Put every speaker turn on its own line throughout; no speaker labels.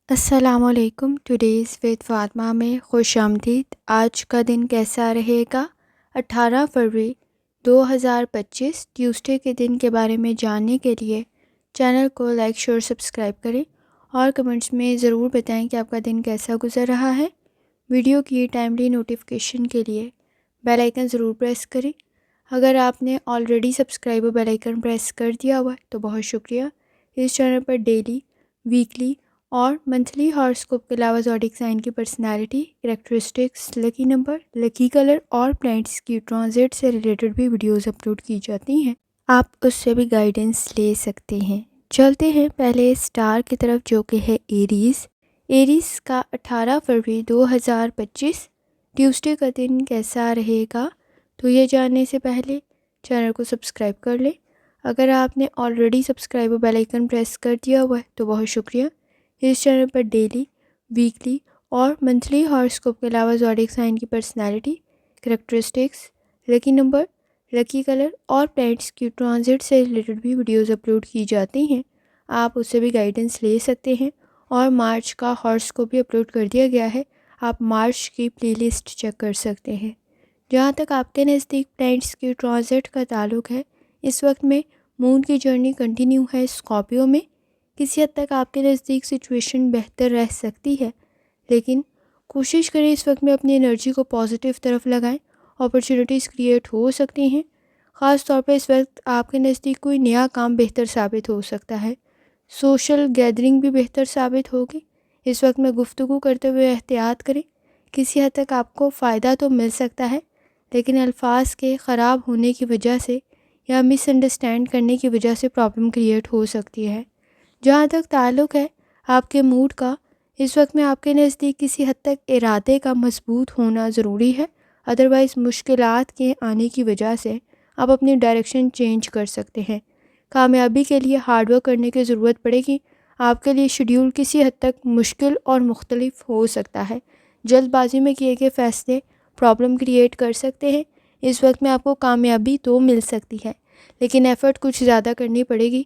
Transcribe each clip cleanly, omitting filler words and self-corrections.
السلام علیکم. Today's with Fatima میں خوش آمدید. آج کا دن کیسا رہے گا؟ 18 فروری 2025 ٹیوزڈے کے دن کے بارے میں جاننے کے لیے چینل کو لائک شیئر سبسکرائب کریں اور کمنٹس میں ضرور بتائیں کہ آپ کا دن کیسا گزر رہا ہے. ویڈیو کی ٹائملی نوٹیفیکیشن کے لیے بیل آئیکن ضرور پریس کریں. اگر آپ نے already subscribe bell icon press کر دیا ہوا ہے تو بہت شکریہ. اس چینل پر ڈیلی، ویکلی اور منتھلی ہاراسکوپ کے علاوہ زوڈیک سائن کی personality, characteristics, lucky number, lucky colour اور پلینٹس کی ٹرانزٹ سے ریلیٹڈ بھی ویڈیوز اپلوڈ کی جاتی ہیں. آپ اس سے بھی گائیڈنس لے سکتے ہیں. چلتے ہیں پہلے اسٹار کی طرف جو کہ ہے ایریز. ایریز کا 18 فروری 2025 ٹیوزڈے کا دن کیسا رہے گا؟ تو یہ جاننے سے پہلے چینل کو سبسکرائب کر لیں. اگر آپ نے already subscribe bell icon press کر دیا ہوا ہے تو بہت شکریہ. اس چینل پر ڈیلی، ویکلی اور منتھلی ہاراسکوپ کے علاوہ زوڈیک سائن کی personality, characteristics, lucky number, lucky colour اور پلینٹس کی ٹرانزٹ سے ریلیٹڈ بھی ویڈیوز اپلوڈ کی جاتی ہیں. آپ اس سے بھی گائیڈنس لے سکتے ہیں. اور مارچ کا ہاراسکوپ بھی اپلوڈ کر دیا گیا ہے. آپ مارچ کی پلے لسٹ چیک کر سکتے ہیں. جہاں تک آپ کے نزدیک پلینٹس کی ٹرانزٹ کا تعلق ہے، اس وقت میں مون کی جرنی کنٹینیو ہے اسکارپیو میں. کسی حد تک آپ کے نزدیک سچویشن بہتر رہ سکتی ہے، لیکن کوشش کریں اس وقت میں اپنی انرجی کو پازیٹیو طرف لگائیں. اپرچونیٹیز کریٹ ہو سکتی ہیں. خاص طور پہ اس وقت آپ کے نزدیک کوئی نیا کام بہتر ثابت ہو سکتا ہے. سوشل گیدرنگ بھی بہتر ثابت ہوگی. اس وقت میں گفتگو کرتے ہوئے احتیاط کریں. کسی حد تک آپ کو فائدہ تو مل سکتا ہے، لیکن الفاظ کے خراب ہونے کی وجہ سے یا مس انڈرسٹینڈ کرنے کی وجہ سے پرابلم کریٹ ہو سکتی ہے. جہاں تک تعلق ہے آپ کے موڈ کا، اس وقت میں آپ کے نزدیک کسی حد تک ارادے کا مضبوط ہونا ضروری ہے. ادروائز مشکلات کے آنے کی وجہ سے آپ اپنی ڈائریکشن چینج کر سکتے ہیں. کامیابی کے لیے ہارڈ ورک کرنے کی ضرورت پڑے گی. آپ کے لیے شیڈیول کسی حد تک مشکل اور مختلف ہو سکتا ہے. جلد بازی میں کیے گئے فیصلے پرابلم کریٹ کر سکتے ہیں. اس وقت میں آپ کو کامیابی تو مل سکتی ہے، لیکن ایفرٹ کچھ زیادہ کرنی پڑے گی.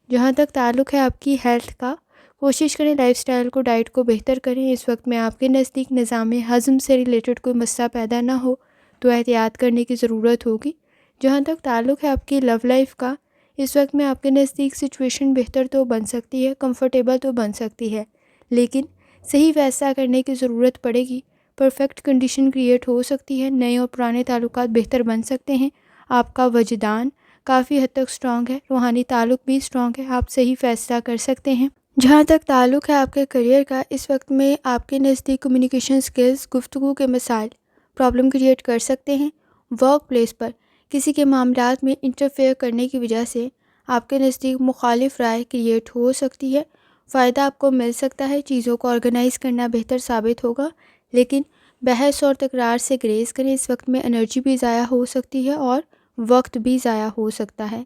جہاں تک تعلق ہے آپ کی ہیلتھ کا، کوشش کریں لائف سٹائل کو، ڈائٹ کو بہتر کریں. اس وقت میں آپ کے نزدیک نظام ہضم سے ریلیٹڈ کوئی مسئلہ پیدا نہ ہو تو احتیاط کرنے کی ضرورت ہوگی. جہاں تک تعلق ہے آپ کی لو لائف کا، اس وقت میں آپ کے نزدیک سچویشن بہتر تو بن سکتی ہے، کمفرٹیبل تو بن سکتی ہے، لیکن صحیح فیصلہ کرنے کی ضرورت پڑے گی. پرفیکٹ کنڈیشن کریٹ ہو سکتی ہے. نئے اور پرانے تعلقات بہتر بن سکتے ہیں. آپ کا وجدان کافی حد تک اسٹرانگ ہے، روحانی تعلق بھی اسٹرانگ ہے. آپ صحیح فیصلہ کر سکتے ہیں. جہاں تک تعلق ہے آپ کے کریئر کا، اس وقت میں آپ کے نزدیک کمیونیکیشن سکلز، گفتگو کے مسائل پرابلم کریٹ کر سکتے ہیں. ورک پلیس پر کسی کے معاملات میں انٹرفیئر کرنے کی وجہ سے آپ کے نزدیک مخالف رائے کریٹ ہو سکتی ہے. فائدہ آپ کو مل سکتا ہے. چیزوں کو آرگنائز کرنا بہتر ثابت ہوگا، لیکن بحث اور تکرار سے گریز کریں. اس وقت میں انرجی بھی ضائع ہو سکتی ہے اور وقت بھی ضائع ہو سکتا ہے.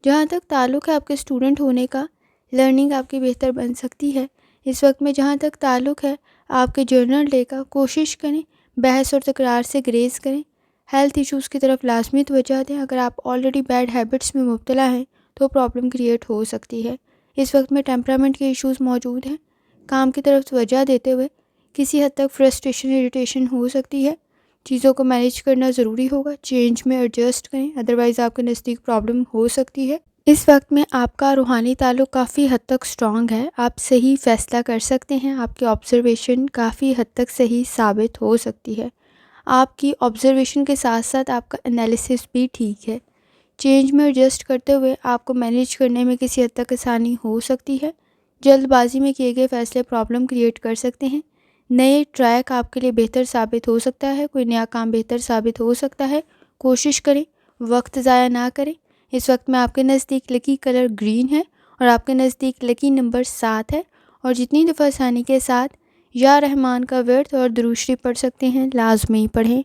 جہاں تک تعلق ہے آپ کے اسٹوڈنٹ ہونے کا، لرننگ آپ کی بہتر بن سکتی ہے. اس وقت میں جہاں تک تعلق ہے آپ کے جرنل ڈے کا، کوشش کریں بحث اور تکرار سے گریز کریں. ہیلتھ ایشوز کی طرف لازمی توجہ دیں. اگر آپ آلریڈی بیڈ ہیبٹس میں مبتلا ہیں تو پرابلم کریٹ ہو سکتی ہے. اس وقت میں ٹیمپرامنٹ کے ایشوز موجود ہیں. کام کی طرف توجہ دیتے ہوئے کسی حد تک فرسٹریشن، اریٹیشن ہو سکتی ہے. چیزوں کو مینیج کرنا ضروری ہوگا. چینج میں ایڈجسٹ کریں، ادروائز آپ کے نزدیک پرابلم ہو سکتی ہے. اس وقت میں آپ کا روحانی تعلق کافی حد تک اسٹرانگ ہے. آپ صحیح فیصلہ کر سکتے ہیں. آپ کی آبزرویشن کافی حد تک صحیح ثابت ہو سکتی ہے. آپ کی آبزرویشن کے ساتھ ساتھ آپ کا انالیسس بھی ٹھیک ہے. چینج میں ایڈجسٹ کرتے ہوئے آپ کو مینیج کرنے میں کسی حد تک آسانی ہو سکتی ہے. جلد بازی میں کیے گئے فیصلے پرابلم کریٹ کر سکتے ہیں. نئے ٹریک آپ کے لیے بہتر ثابت ہو سکتا ہے. کوئی نیا کام بہتر ثابت ہو سکتا ہے. کوشش کریں وقت ضائع نہ کریں. اس وقت میں آپ کے نزدیک لکی کلر گرین ہے اور آپ کے نزدیک لکی نمبر 7 ہے. اور جتنی دفعہ آسانی کے ساتھ یا رحمان کا ورد اور درود شریف پڑھ سکتے ہیں لازمی پڑھیں.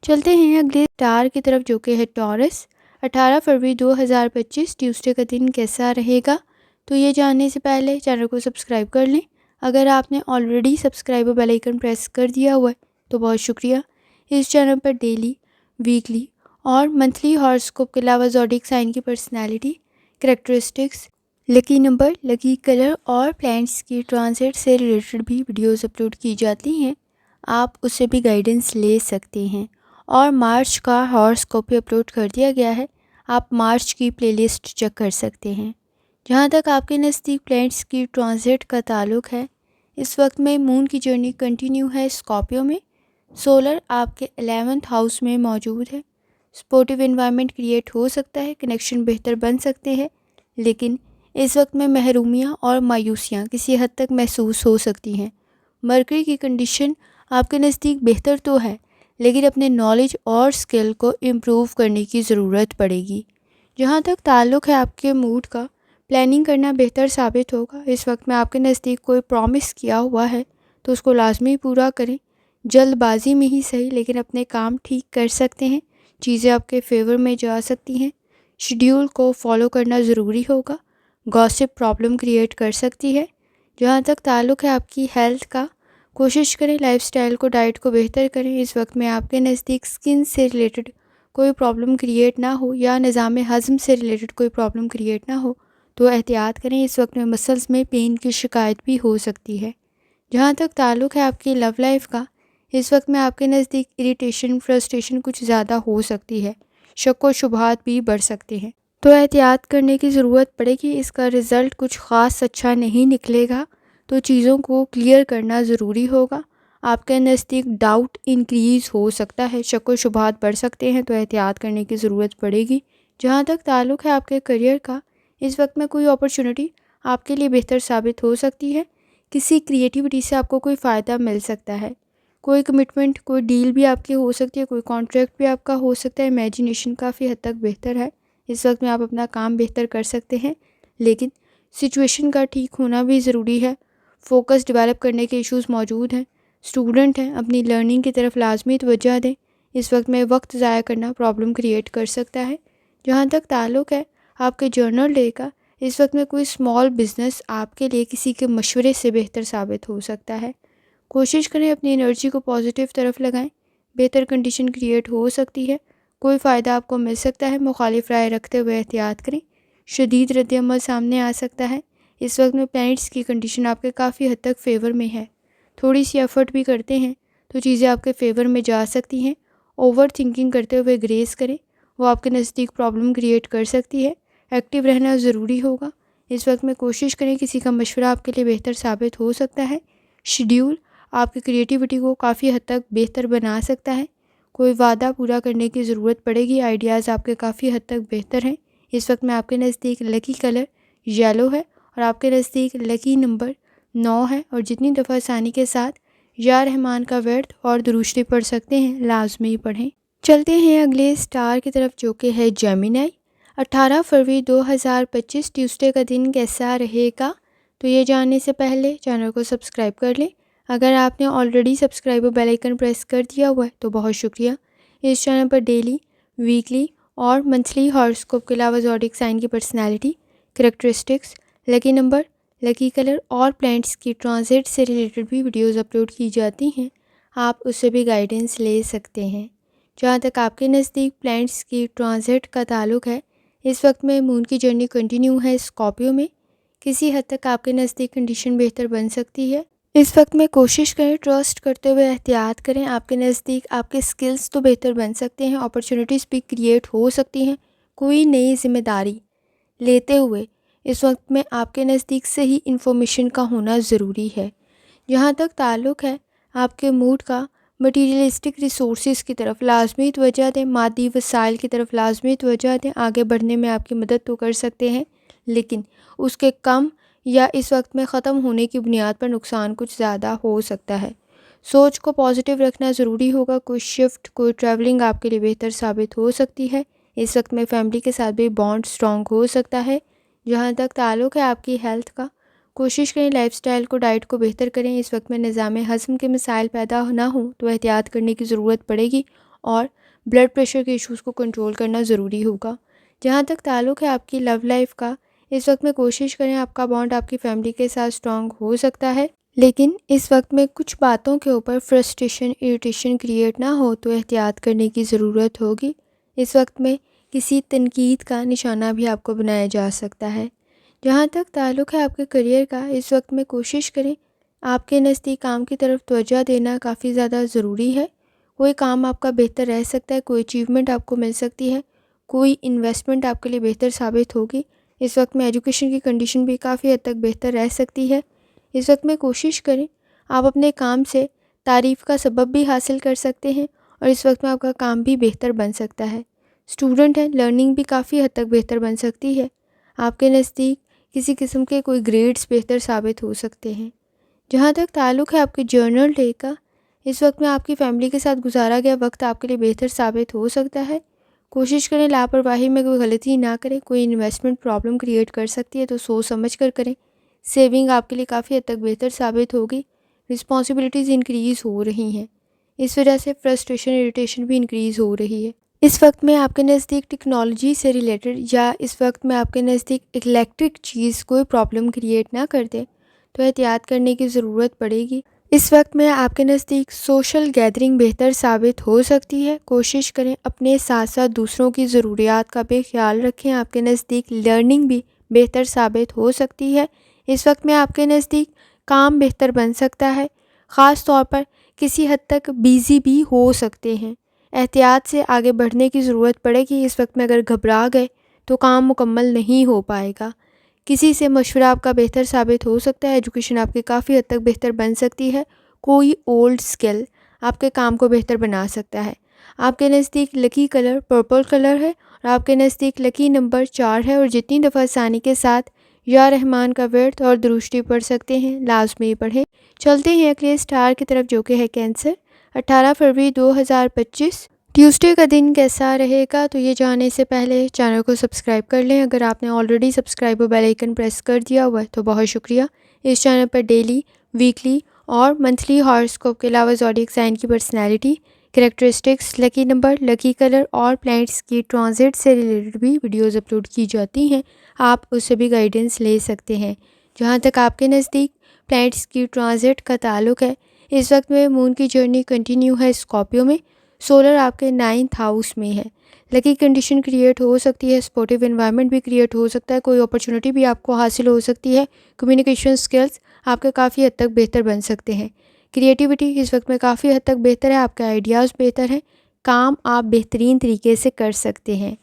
چلتے ہیں اگلے اسٹار کی طرف جو کہ ہے ٹورس. 18 فروری 2025 ٹیوزڈے کا دن کیسا رہے گا؟ تو یہ جاننے سے پہلے چینل کو سبسکرائب کر لیں. اگر آپ نے already subscribe bell icon press کر دیا ہوا ہے تو بہت شکریہ. اس چینل پر ڈیلی، ویکلی اور منتھلی ہاراسکوپ کے علاوہ زوڈیک سائن کی personality, characteristics, lucky number, lucky colour اور پلانٹس کی ٹرانزٹ سے ریلیٹڈ بھی ویڈیوز اپلوڈ کی جاتی ہیں، آپ اس سے بھی گائیڈنس لے سکتے ہیں۔ اور مارچ کا ہاراسکوپ بھی اپلوڈ کر دیا گیا ہے، آپ مارچ کی پلے لسٹ چیک کر سکتے ہیں۔ جہاں تک آپ کے نزدیک پلانٹس کی ٹرانزٹ کا تعلق ہے، اس وقت میں مون کی جرنی کنٹینیو ہے اسکارپیو میں، سولر آپ کے 11th ہاؤس میں موجود ہے، سپورٹیو انوائرمنٹ کریٹ ہو سکتا ہے، کنیکشن بہتر بن سکتے ہیں، لیکن اس وقت میں محرومیاں اور مایوسیاں کسی حد تک محسوس ہو سکتی ہیں۔ مرکری کی کنڈیشن آپ کے نزدیک بہتر تو ہے، لیکن اپنے نالج اور سکل کو امپروو کرنے کی ضرورت پڑے گی۔ جہاں تک تعلق ہے آپ کے موڈ کا، پلاننگ کرنا بہتر ثابت ہوگا۔ اس وقت میں آپ کے نزدیک کوئی پرومس کیا ہوا ہے تو اس کو لازمی پورا کریں، جلد بازی میں ہی صحیح لیکن اپنے کام ٹھیک کر سکتے ہیں، چیزیں آپ کے فیور میں جا سکتی ہیں۔ شیڈیول کو فالو کرنا ضروری ہوگا، گاسپ پرابلم کریٹ کر سکتی ہے۔ جہاں تک تعلق ہے آپ کی ہیلتھ کا، کوشش کریں لائف سٹائل کو، ڈائٹ کو بہتر کریں۔ اس وقت میں آپ کے نزدیک سکن سے ریلیٹڈ کوئی پرابلم کریٹ نہ ہو یا نظام ہضم سے ریلیٹڈ کوئی پرابلم کریٹ نہ ہو تو احتیاط کریں۔ اس وقت میں مسلز میں پین کی شکایت بھی ہو سکتی ہے۔ جہاں تک تعلق ہے آپ کی لو لائف کا، اس وقت میں آپ کے نزدیک اریٹیشن، فرسٹریشن کچھ زیادہ ہو سکتی ہے، شک و شبہات بھی بڑھ سکتے ہیں، تو احتیاط کرنے کی ضرورت پڑے گی۔ اس کا رزلٹ کچھ خاص اچھا نہیں نکلے گا، تو چیزوں کو کلیئر کرنا ضروری ہوگا۔ آپ کے نزدیک ڈاؤٹ انکریز ہو سکتا ہے، شک و شبہات بڑھ سکتے ہیں، تو احتیاط کرنے کی ضرورت پڑے گی۔ جہاں تک تعلق ہے آپ کے کریئر کا، اس وقت میں کوئی اپرچونٹی آپ کے لیے بہتر ثابت ہو سکتی ہے، کسی کریٹیوٹی سے آپ کو کوئی فائدہ مل سکتا ہے، کوئی کمٹمنٹ، کوئی ڈیل بھی آپ کی ہو سکتی ہے، کوئی کانٹریکٹ بھی آپ کا ہو سکتا ہے۔ امیجینیشن کافی حد تک بہتر ہے، اس وقت میں آپ اپنا کام بہتر کر سکتے ہیں، لیکن سچویشن کا ٹھیک ہونا بھی ضروری ہے۔ فوکس ڈیولپ کرنے کے ایشوز موجود ہیں، اسٹوڈنٹ ہیں، اپنی لرننگ کی طرف لازمی توجہ دیں۔ اس وقت میں وقت ضائع کرنا پرابلم کریٹ کر سکتا ہے۔ جہاں تک تعلق ہے آپ کے جرنل ڈے کا، اس وقت میں کوئی اسمال بزنس آپ کے لیے کسی کے مشورے سے بہتر ثابت ہو سکتا ہے۔ کوشش کریں اپنی انرجی کو پازیٹیو طرف لگائیں، بہتر کنڈیشن کریٹ ہو سکتی ہے، کوئی فائدہ آپ کو مل سکتا ہے، مخالف رائے رکھتے ہوئے احتیاط کریں، شدید رد عمل سامنے آ سکتا ہے۔ اس وقت میں پلانٹس کی کنڈیشن آپ کے کافی حد تک فیور میں ہے، تھوڑی سی ایفرٹ بھی کرتے ہیں تو چیزیں آپ کے فیور میں جا سکتی ہیں۔ اوور تھنکنگ کرتے ہوئے گریز کریں، وہ آپ کے نزدیک پرابلم کریٹ کر سکتی ہے۔ ایکٹیو رہنا ضروری ہوگا، اس وقت میں کوشش کریں، کسی کا مشورہ آپ کے لیے بہتر ثابت ہو سکتا ہے۔ شیڈیول آپ کی کریٹیوٹی کو کافی حد تک بہتر بنا سکتا ہے، کوئی وعدہ پورا کرنے کی ضرورت پڑے گی، آئیڈیاز آپ کے کافی حد تک بہتر ہیں۔ اس وقت میں آپ کے نزدیک لکی کلر یلو ہے اور آپ کے نزدیک لکی نمبر 9 ہے، اور جتنی دفعہ آسانی کے ساتھ یا رحمان کا ورد اور درود شریف پڑھ سکتے ہیں لازمی پڑھیں۔ چلتے ہیں اگلے سٹار کی طرف جو کہ ہے جیمینائی۔ 18 فروری 2025 ٹیوزڈے کا دن کیسا رہے گا؟ تو یہ جاننے سے پہلے چینل کو سبسکرائب کر لیں۔ اگر آپ نے آلریڈی سبسکرائب اور بیل آئیکن پریس کر دیا ہوا ہے تو بہت شکریہ۔ اس چینل پر ڈیلی، ویکلی اور منتھلی ہاراسکوپ کے علاوہ زوڈیک سائن کی personality, characteristics, lucky number, lucky colour اور پلانٹس کی ٹرانزٹ سے ریلیٹڈ بھی ویڈیوز اپلوڈ کی جاتی ہیں، آپ اس سے بھی گائیڈنس لے سکتے ہیں۔ جہاں تک آپ کے نزدیک پلانٹس کی ٹرانزٹ کا تعلق ہے، اس وقت میں مون کی جرنی کنٹینیو ہے اسکارپیو میں، کسی حد تک آپ کے نزدیک کنڈیشن بہتر بن سکتی ہے۔ اس وقت میں کوشش کریں، ٹرسٹ کرتے ہوئے احتیاط کریں، آپ کے نزدیک آپ کے سکلز تو بہتر بن سکتے ہیں، اپرچونٹیز بھی کریٹ ہو سکتی ہیں، کوئی نئی ذمہ داری لیتے ہوئے اس وقت میں آپ کے نزدیک صحیح انفارمیشن کا ہونا ضروری ہے۔ جہاں تک تعلق ہے آپ کے موڈ کا، مٹیریلسٹک ریسورسز کی طرف لازمی توجہ دیں، مادی وسائل کی طرف لازمی توجہ دیں، آگے بڑھنے میں آپ کی مدد تو کر سکتے ہیں، لیکن اس کے کم یا اس وقت میں ختم ہونے کی بنیاد پر نقصان کچھ زیادہ ہو سکتا ہے۔ سوچ کو پازیٹیو رکھنا ضروری ہوگا، کوئی شفٹ، کوئی ٹریولنگ آپ کے لیے بہتر ثابت ہو سکتی ہے۔ اس وقت میں فیملی کے ساتھ بھی بانڈ سٹرونگ ہو سکتا ہے۔ جہاں تک تعلق ہے آپ کی ہیلتھ کا، کوشش کریں لائف سٹائل کو، ڈائٹ کو بہتر کریں۔ اس وقت میں نظام ہضم کے مسائل پیدا نہ ہوں تو احتیاط کرنے کی ضرورت پڑے گی، اور بلڈ پریشر کے ایشوز کو کنٹرول کرنا ضروری ہوگا۔ جہاں تک تعلق ہے آپ کی لو لائف کا، اس وقت میں کوشش کریں، آپ کا بانڈ آپ کی فیملی کے ساتھ سٹرونگ ہو سکتا ہے، لیکن اس وقت میں کچھ باتوں کے اوپر فرسٹریشن، اریٹیشن کریٹ نہ ہو تو احتیاط کرنے کی ضرورت ہوگی۔ اس وقت میں کسی تنقید کا نشانہ بھی آپ کو بنایا جا سکتا ہے۔ جہاں تک تعلق ہے آپ کے کریئر کا، اس وقت میں کوشش کریں آپ کے نزدیک کام کی طرف توجہ دینا کافی زیادہ ضروری ہے۔ کوئی کام آپ کا بہتر رہ سکتا ہے، کوئی اچیومنٹ آپ کو مل سکتی ہے، کوئی انویسٹمنٹ آپ کے لیے بہتر ثابت ہوگی۔ اس وقت میں ایجوکیشن کی کنڈیشن بھی کافی حد تک بہتر رہ سکتی ہے۔ اس وقت میں کوشش کریں آپ اپنے کام سے تعریف کا سبب بھی حاصل کر سکتے ہیں، اور اس وقت میں آپ کا کام بھی بہتر بن سکتا ہے۔ اسٹوڈنٹ ہیں، لرننگ بھی کافی حد تک بہتر بن سکتی ہے۔ آپ کے نزدیک کسی قسم کے کوئی گریڈز بہتر ثابت ہو سکتے ہیں۔ جہاں تک تعلق ہے آپ کے جرنل ڈے کا، اس وقت میں آپ کی فیملی کے ساتھ گزارا گیا وقت آپ کے لیے بہتر ثابت ہو سکتا ہے۔ کوشش کریں لاپرواہی میں کوئی غلطی نہ کریں، کوئی انویسٹمنٹ پرابلم کریٹ کر سکتی ہے تو سوچ سمجھ کر کریں۔ سیونگ آپ کے لیے کافی حد تک بہتر ثابت ہوگی۔ رسپانسبلٹیز انکریز ہو رہی ہیں، اس وجہ سے فرسٹریشن اریٹیشن بھی انکریز ہو رہی ہے۔ اس وقت میں آپ کے نزدیک ٹیکنالوجی سے ریلیٹڈ یا اس وقت میں آپ کے نزدیک الیکٹرک چیز کوئی پرابلم کریٹ نہ کر دے تو احتیاط کرنے کی ضرورت پڑے گی۔ اس وقت میں آپ کے نزدیک سوشل گیدرنگ بہتر ثابت ہو سکتی ہے۔ کوشش کریں اپنے ساتھ ساتھ دوسروں کی ضروریات کا بھی خیال رکھیں۔ آپ کے نزدیک لرننگ بھی بہتر ثابت ہو سکتی ہے۔ اس وقت میں آپ کے نزدیک کام بہتر بن سکتا ہے، خاص طور پر کسی حد تک بیزی بھی ہو سکتے ہیں۔ احتیاط سے آگے بڑھنے کی ضرورت پڑے گی۔ اس وقت میں اگر گھبرا گئے تو کام مکمل نہیں ہو پائے گا۔ کسی سے مشورہ آپ کا بہتر ثابت ہو سکتا ہے۔ ایجوکیشن آپ کی کافی حد تک بہتر بن سکتی ہے۔ کوئی اولڈ اسکل آپ کے کام کو بہتر بنا سکتا ہے۔ آپ کے نزدیک لکی کلر پرپل کلر ہے، اور آپ کے نزدیک لکی نمبر 4 ہے، اور جتنی دفعہ آسانی کے ساتھ یا رحمان کا ورد اور درشٹی پڑھ سکتے ہیں لازمی پڑھیں۔ چلتے ہیں اگلے اسٹار کی طرف جو کہ ہے کینسر۔ 18 فروری 2025 ٹیوزڈے کا دن کیسا رہے گا، تو یہ جاننے سے پہلے چینل کو سبسکرائب کر لیں۔ اگر آپ نے آلریڈی سبسکرائب اور بیل آئیکن پریس کر دیا ہوا ہے تو بہت شکریہ۔ اس چینل پر ڈیلی، ویکلی اور منتھلی ہاراسکوپ کے علاوہ زوڈیک سائن کی personality, characteristics, lucky number, lucky colour اور پلینٹس کی ٹرانزٹ سے ریلیٹڈ بھی ویڈیوز اپلوڈ کی جاتی ہیں۔ آپ اس سے بھی گائیڈنس لے سکتے ہیں۔ جہاں تک آپ کے نزدیک پلینٹس کی ٹرانزٹ کا تعلق ہے، اس وقت میں مون کی جرنی کنٹینیو ہے اسکارپیو میں، سولر آپ کے 9th ہاؤس میں ہے۔ لکی کنڈیشن کریٹ ہو سکتی ہے، سپورٹیو انوائرمنٹ بھی کریٹ ہو سکتا ہے، کوئی اپرچونٹی بھی آپ کو حاصل ہو سکتی ہے۔ کمیونیکیشن سکلز آپ کے کافی حد تک بہتر بن سکتے ہیں۔ کریٹیوٹی اس وقت میں کافی حد تک بہتر ہے، آپ کے آئیڈیاز بہتر ہیں، کام آپ بہترین طریقے سے کر سکتے ہیں۔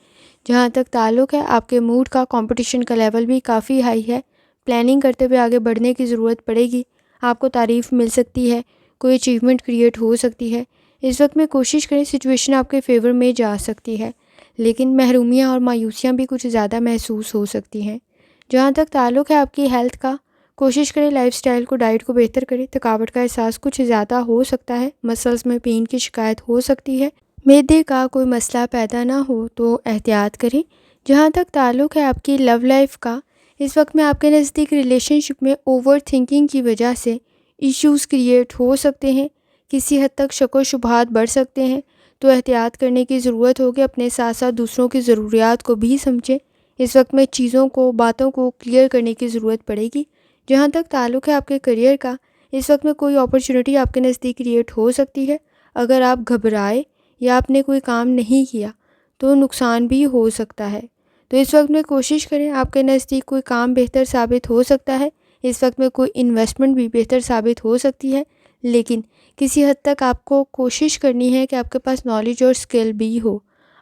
جہاں تک تعلق ہے آپ کے موڈ کا، کمپٹیشن کا لیول بھی کافی ہائی ہے۔ پلاننگ کرتے ہوئے آگے بڑھنے کی ضرورت پڑے گی۔ آپ کو تعریف مل سکتی ہے، کوئی اچیومنٹ کریٹ ہو سکتی ہے۔ اس وقت میں کوشش کریں سچویشن آپ کے فیور میں جا سکتی ہے، لیکن محرومیاں اور مایوسیاں بھی کچھ زیادہ محسوس ہو سکتی ہیں۔ جہاں تک تعلق ہے آپ کی ہیلتھ کا، کوشش کریں لائف سٹائل کو، ڈائٹ کو بہتر کریں۔ تھکاوٹ کا احساس کچھ زیادہ ہو سکتا ہے، مسلز میں پین کی شکایت ہو سکتی ہے، معدے کا کوئی مسئلہ پیدا نہ ہو تو احتیاط کریں۔ جہاں تک تعلق ہے آپ کی لو لائف کا، اس وقت میں آپ کے نزدیک ریلیشن شپ میں اوور تھنکنگ کی وجہ سے ایشوز کریٹ ہو سکتے ہیں، کسی حد تک شک و شبہات بڑھ سکتے ہیں، تو احتیاط کرنے کی ضرورت ہوگی۔ اپنے ساتھ ساتھ دوسروں کی ضروریات کو بھی سمجھیں۔ اس وقت میں چیزوں کو، باتوں کو کلیئر کرنے کی ضرورت پڑے گی۔ جہاں تک تعلق ہے آپ کے کریئر کا، اس وقت میں کوئی اپرچونٹی آپ کے نزدیک کریٹ ہو سکتی ہے۔ اگر آپ گھبرائے یا آپ نے کوئی کام نہیں کیا تو نقصان بھی ہو سکتا ہے، تو اس وقت میں کوشش کریں آپ کے نزدیک کوئی کام بہتر ثابت ہو سکتا ہے۔ اس وقت میں کوئی انویسٹمنٹ بھی بہتر ثابت ہو سکتی ہے، لیکن کسی حد تک آپ کو کوشش کرنی ہے کہ آپ کے پاس نالج اور اسکل بھی ہو۔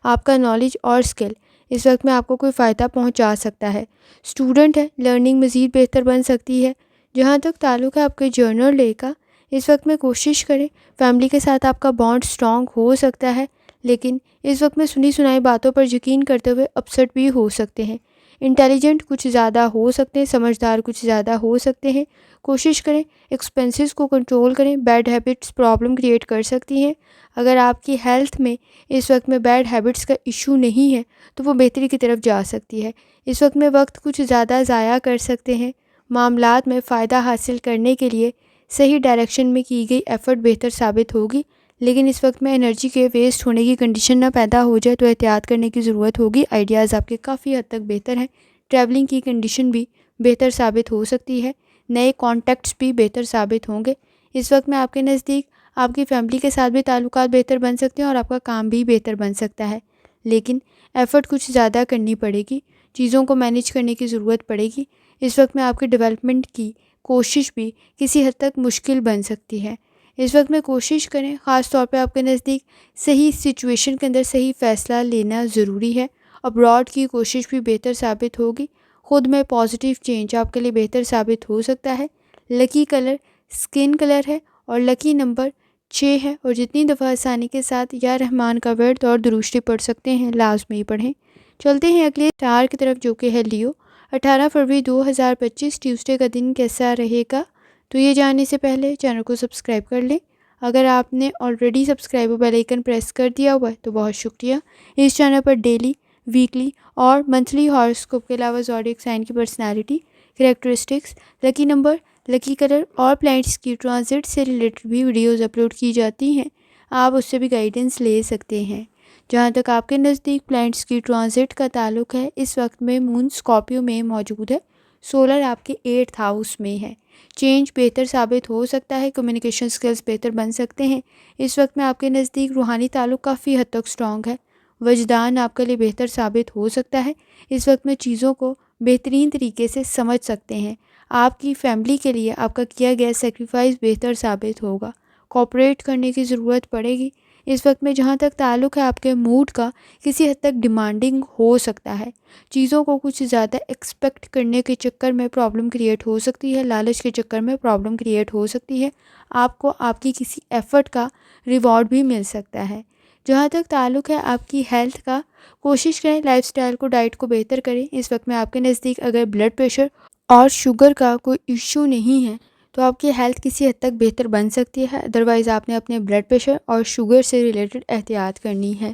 آپ کا نالج اور اسکل اس وقت میں آپ کو کوئی فائدہ پہنچا سکتا ہے۔ اسٹوڈنٹ ہے، لرننگ مزید بہتر بن سکتی ہے۔ جہاں تک تعلق ہے آپ کے جرنل ڈے کا، اس وقت میں کوشش کریں فیملی کے ساتھ آپ کا بانڈ اسٹرانگ ہو سکتا ہے، لیکن اس وقت میں سنی سنائی باتوں پر یقین کرتے ہوئے اپسٹ بھی ہو سکتے ہیں۔ انٹیلیجنٹ کچھ زیادہ ہو سکتے ہیں، سمجھدار کچھ زیادہ ہو سکتے ہیں۔ کوشش کریں ایکسپینسز کو کنٹرول کریں، بیڈ ہیبٹس پرابلم کریٹ کر سکتی ہیں۔ اگر آپ کی ہیلتھ میں اس وقت میں بیڈ ہیبٹس کا ایشو نہیں ہے تو وہ بہتری کی طرف جا سکتی ہے۔ اس وقت میں وقت کچھ زیادہ ضائع کر سکتے ہیں۔ معاملات میں فائدہ حاصل کرنے کے لیے صحیح ڈائریکشن میں کی گئی ایفرٹ بہتر ثابت ہوگی، لیکن اس وقت میں انرجی کے ویسٹ ہونے کی کنڈیشن نہ پیدا ہو جائے تو احتیاط کرنے کی ضرورت ہوگی۔ آئیڈیاز آپ کے کافی حد تک بہتر ہیں، ٹریولنگ کی کنڈیشن بھی بہتر ثابت ہو سکتی ہے، نئے کانٹیکٹس بھی بہتر ثابت ہوں گے۔ اس وقت میں آپ کے نزدیک آپ کی فیملی کے ساتھ بھی تعلقات بہتر بن سکتے ہیں اور آپ کا کام بھی بہتر بن سکتا ہے، لیکن ایفرٹ کچھ زیادہ کرنی پڑے گی، چیزوں کو مینیج کرنے کی ضرورت پڑے گی۔ اس وقت میں آپ کی ڈیولپمنٹ کی کوشش بھی کسی حد تک مشکل بن سکتی ہے۔ اس وقت میں کوشش کریں، خاص طور پہ آپ کے نزدیک صحیح سچویشن کے اندر صحیح فیصلہ لینا ضروری ہے۔ ابراڈ کی کوشش بھی بہتر ثابت ہوگی۔ خود میں پازیٹیو چینج آپ کے لیے بہتر ثابت ہو سکتا ہے۔ لکی کلر اسکن کلر ہے اور لکی نمبر 6 ہے، اور جتنی دفعہ آسانی کے ساتھ یا رحمان کا ورد اور درود پڑھ سکتے ہیں لازمی پڑھیں۔ چلتے ہیں اگلے اسٹار کی طرف جو کہ ہے لیو۔ 18 فروری 2025 ٹیوزڈے کا دن کیسا رہے گا؟ تو یہ جاننے سے پہلے چینل کو سبسکرائب کر لیں۔ اگر آپ نے already subscribe bell icon press کر دیا ہوا ہے تو بہت شکریہ۔ اس چینل پر ڈیلی، ویکلی اور منتھلی ہاراسکوپ کے علاوہ زوڈیک سائن کی personality, characteristics, lucky number, lucky colour اور پلانٹس کی ٹرانزٹ سے ریلیٹڈ بھی ویڈیوز اپلوڈ کی جاتی ہیں۔ آپ اس سے بھی گائیڈنس لے سکتے ہیں۔ جہاں تک آپ کے نزدیک پلانٹس کی ٹرانزٹ کا تعلق ہے، اس وقت میں مون اسکارپیو میں موجود ہے، سولر آپ کے 8th ہاؤس میں ہے۔ چینج بہتر ثابت ہو سکتا ہے، کمیونیکیشن سکلز بہتر بن سکتے ہیں۔ اس وقت میں آپ کے نزدیک روحانی تعلق کافی حد تک سٹرانگ ہے۔ وجدان آپ کے لیے بہتر ثابت ہو سکتا ہے۔ اس وقت میں چیزوں کو بہترین طریقے سے سمجھ سکتے ہیں۔ آپ کی فیملی کے لیے آپ کا کیا گیا سیکریفائس بہتر ثابت ہوگا۔ کوآپریٹ کرنے کی ضرورت پڑے گی۔ اس وقت میں جہاں تک تعلق ہے آپ کے موڈ کا، کسی حد تک ڈیمانڈنگ ہو سکتا ہے۔ چیزوں کو کچھ زیادہ ایکسپیکٹ کرنے کے چکر میں پرابلم کریٹ ہو سکتی ہے، لالچ کے چکر میں پرابلم کریٹ ہو سکتی ہے۔ آپ کو آپ کی کسی ایفرٹ کا ریوارڈ بھی مل سکتا ہے۔ جہاں تک تعلق ہے آپ کی ہیلتھ کا، کوشش کریں لائف سٹائل کو، ڈائٹ کو بہتر کریں۔ اس وقت میں آپ کے نزدیک اگر بلڈ پریشر اور شوگر کا کوئی ایشو نہیں ہے تو آپ کی ہیلتھ کسی حد تک بہتر بن سکتی ہے، ادروائز آپ نے اپنے بلڈ پریشر اور شوگر سے ریلیٹڈ احتیاط کرنی ہے۔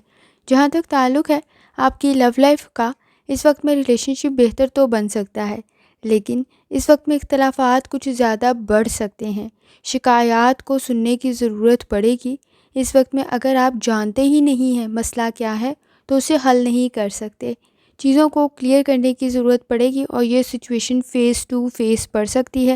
جہاں تک تعلق ہے آپ کی لو لائف کا، اس وقت میں ریلیشن شپ بہتر تو بن سکتا ہے، لیکن اس وقت میں اختلافات کچھ زیادہ بڑھ سکتے ہیں۔ شکایات کو سننے کی ضرورت پڑے گی۔ اس وقت میں اگر آپ جانتے ہی نہیں ہیں مسئلہ کیا ہے تو اسے حل نہیں کر سکتے۔ چیزوں کو کلیئر کرنے کی ضرورت پڑے گی اور یہ سچویشن فیس ٹو فیس پڑ سکتی ہے۔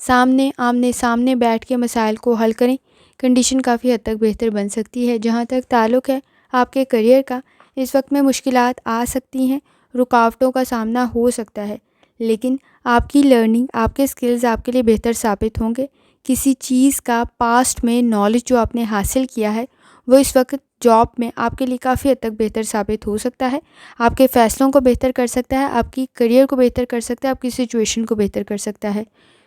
آمنے سامنے بیٹھ کے مسائل کو حل کریں، کنڈیشن کافی حد تک بہتر بن سکتی ہے۔ جہاں تک تعلق ہے آپ کے کریئر کا، اس وقت میں مشکلات آ سکتی ہیں، رکاوٹوں کا سامنا ہو سکتا ہے، لیکن آپ کی لرننگ، آپ کے سکلز آپ کے لیے بہتر ثابت ہوں گے۔ کسی چیز کا پاسٹ میں نالج جو آپ نے حاصل کیا ہے وہ اس وقت جاب میں آپ کے لیے کافی حد تک بہتر ثابت ہو سکتا ہے، آپ کے فیصلوں کو بہتر کر سکتا ہے، آپ کی کریئر کو بہتر کر سکتا ہے، آپ کی سچویشن کو بہتر کر سکتا ہے۔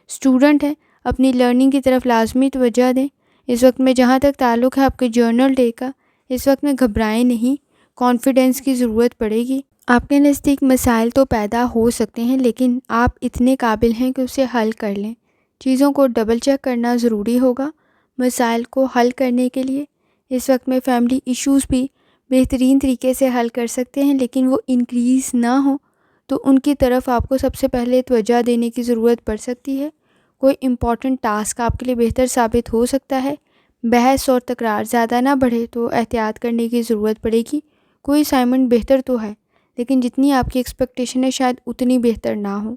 اسٹوڈنٹ ہیں، اپنی لرننگ کی طرف لازمی توجہ دیں۔ اس وقت میں جہاں تک تعلق ہے آپ کے جرنل ڈے کا، اس وقت میں گھبرائیں نہیں، کانفیڈنس کی ضرورت پڑے گی۔ آپ کے نزدیک مسائل تو پیدا ہو سکتے ہیں، لیکن آپ اتنے قابل ہیں کہ اسے حل کر لیں۔ چیزوں کو ڈبل چیک کرنا ضروری ہوگا مسائل کو حل کرنے کے لیے۔ اس وقت میں فیملی ایشوز بھی بہترین طریقے سے حل کر سکتے ہیں، لیکن وہ انکریز نہ ہوں تو ان کی طرف آپ کو سب سے پہلے توجہ دینے کی ضرورت پڑ سکتی ہے۔ کوئی امپورٹنٹ ٹاسک آپ کے لیے بہتر ثابت ہو سکتا ہے۔ بحث اور تکرار زیادہ نہ بڑھے تو احتیاط کرنے کی ضرورت پڑے گی۔ کوئی اسائنمنٹ بہتر تو ہے، لیکن جتنی آپ کی ایکسپیکٹیشن ہے شاید اتنی بہتر نہ ہو۔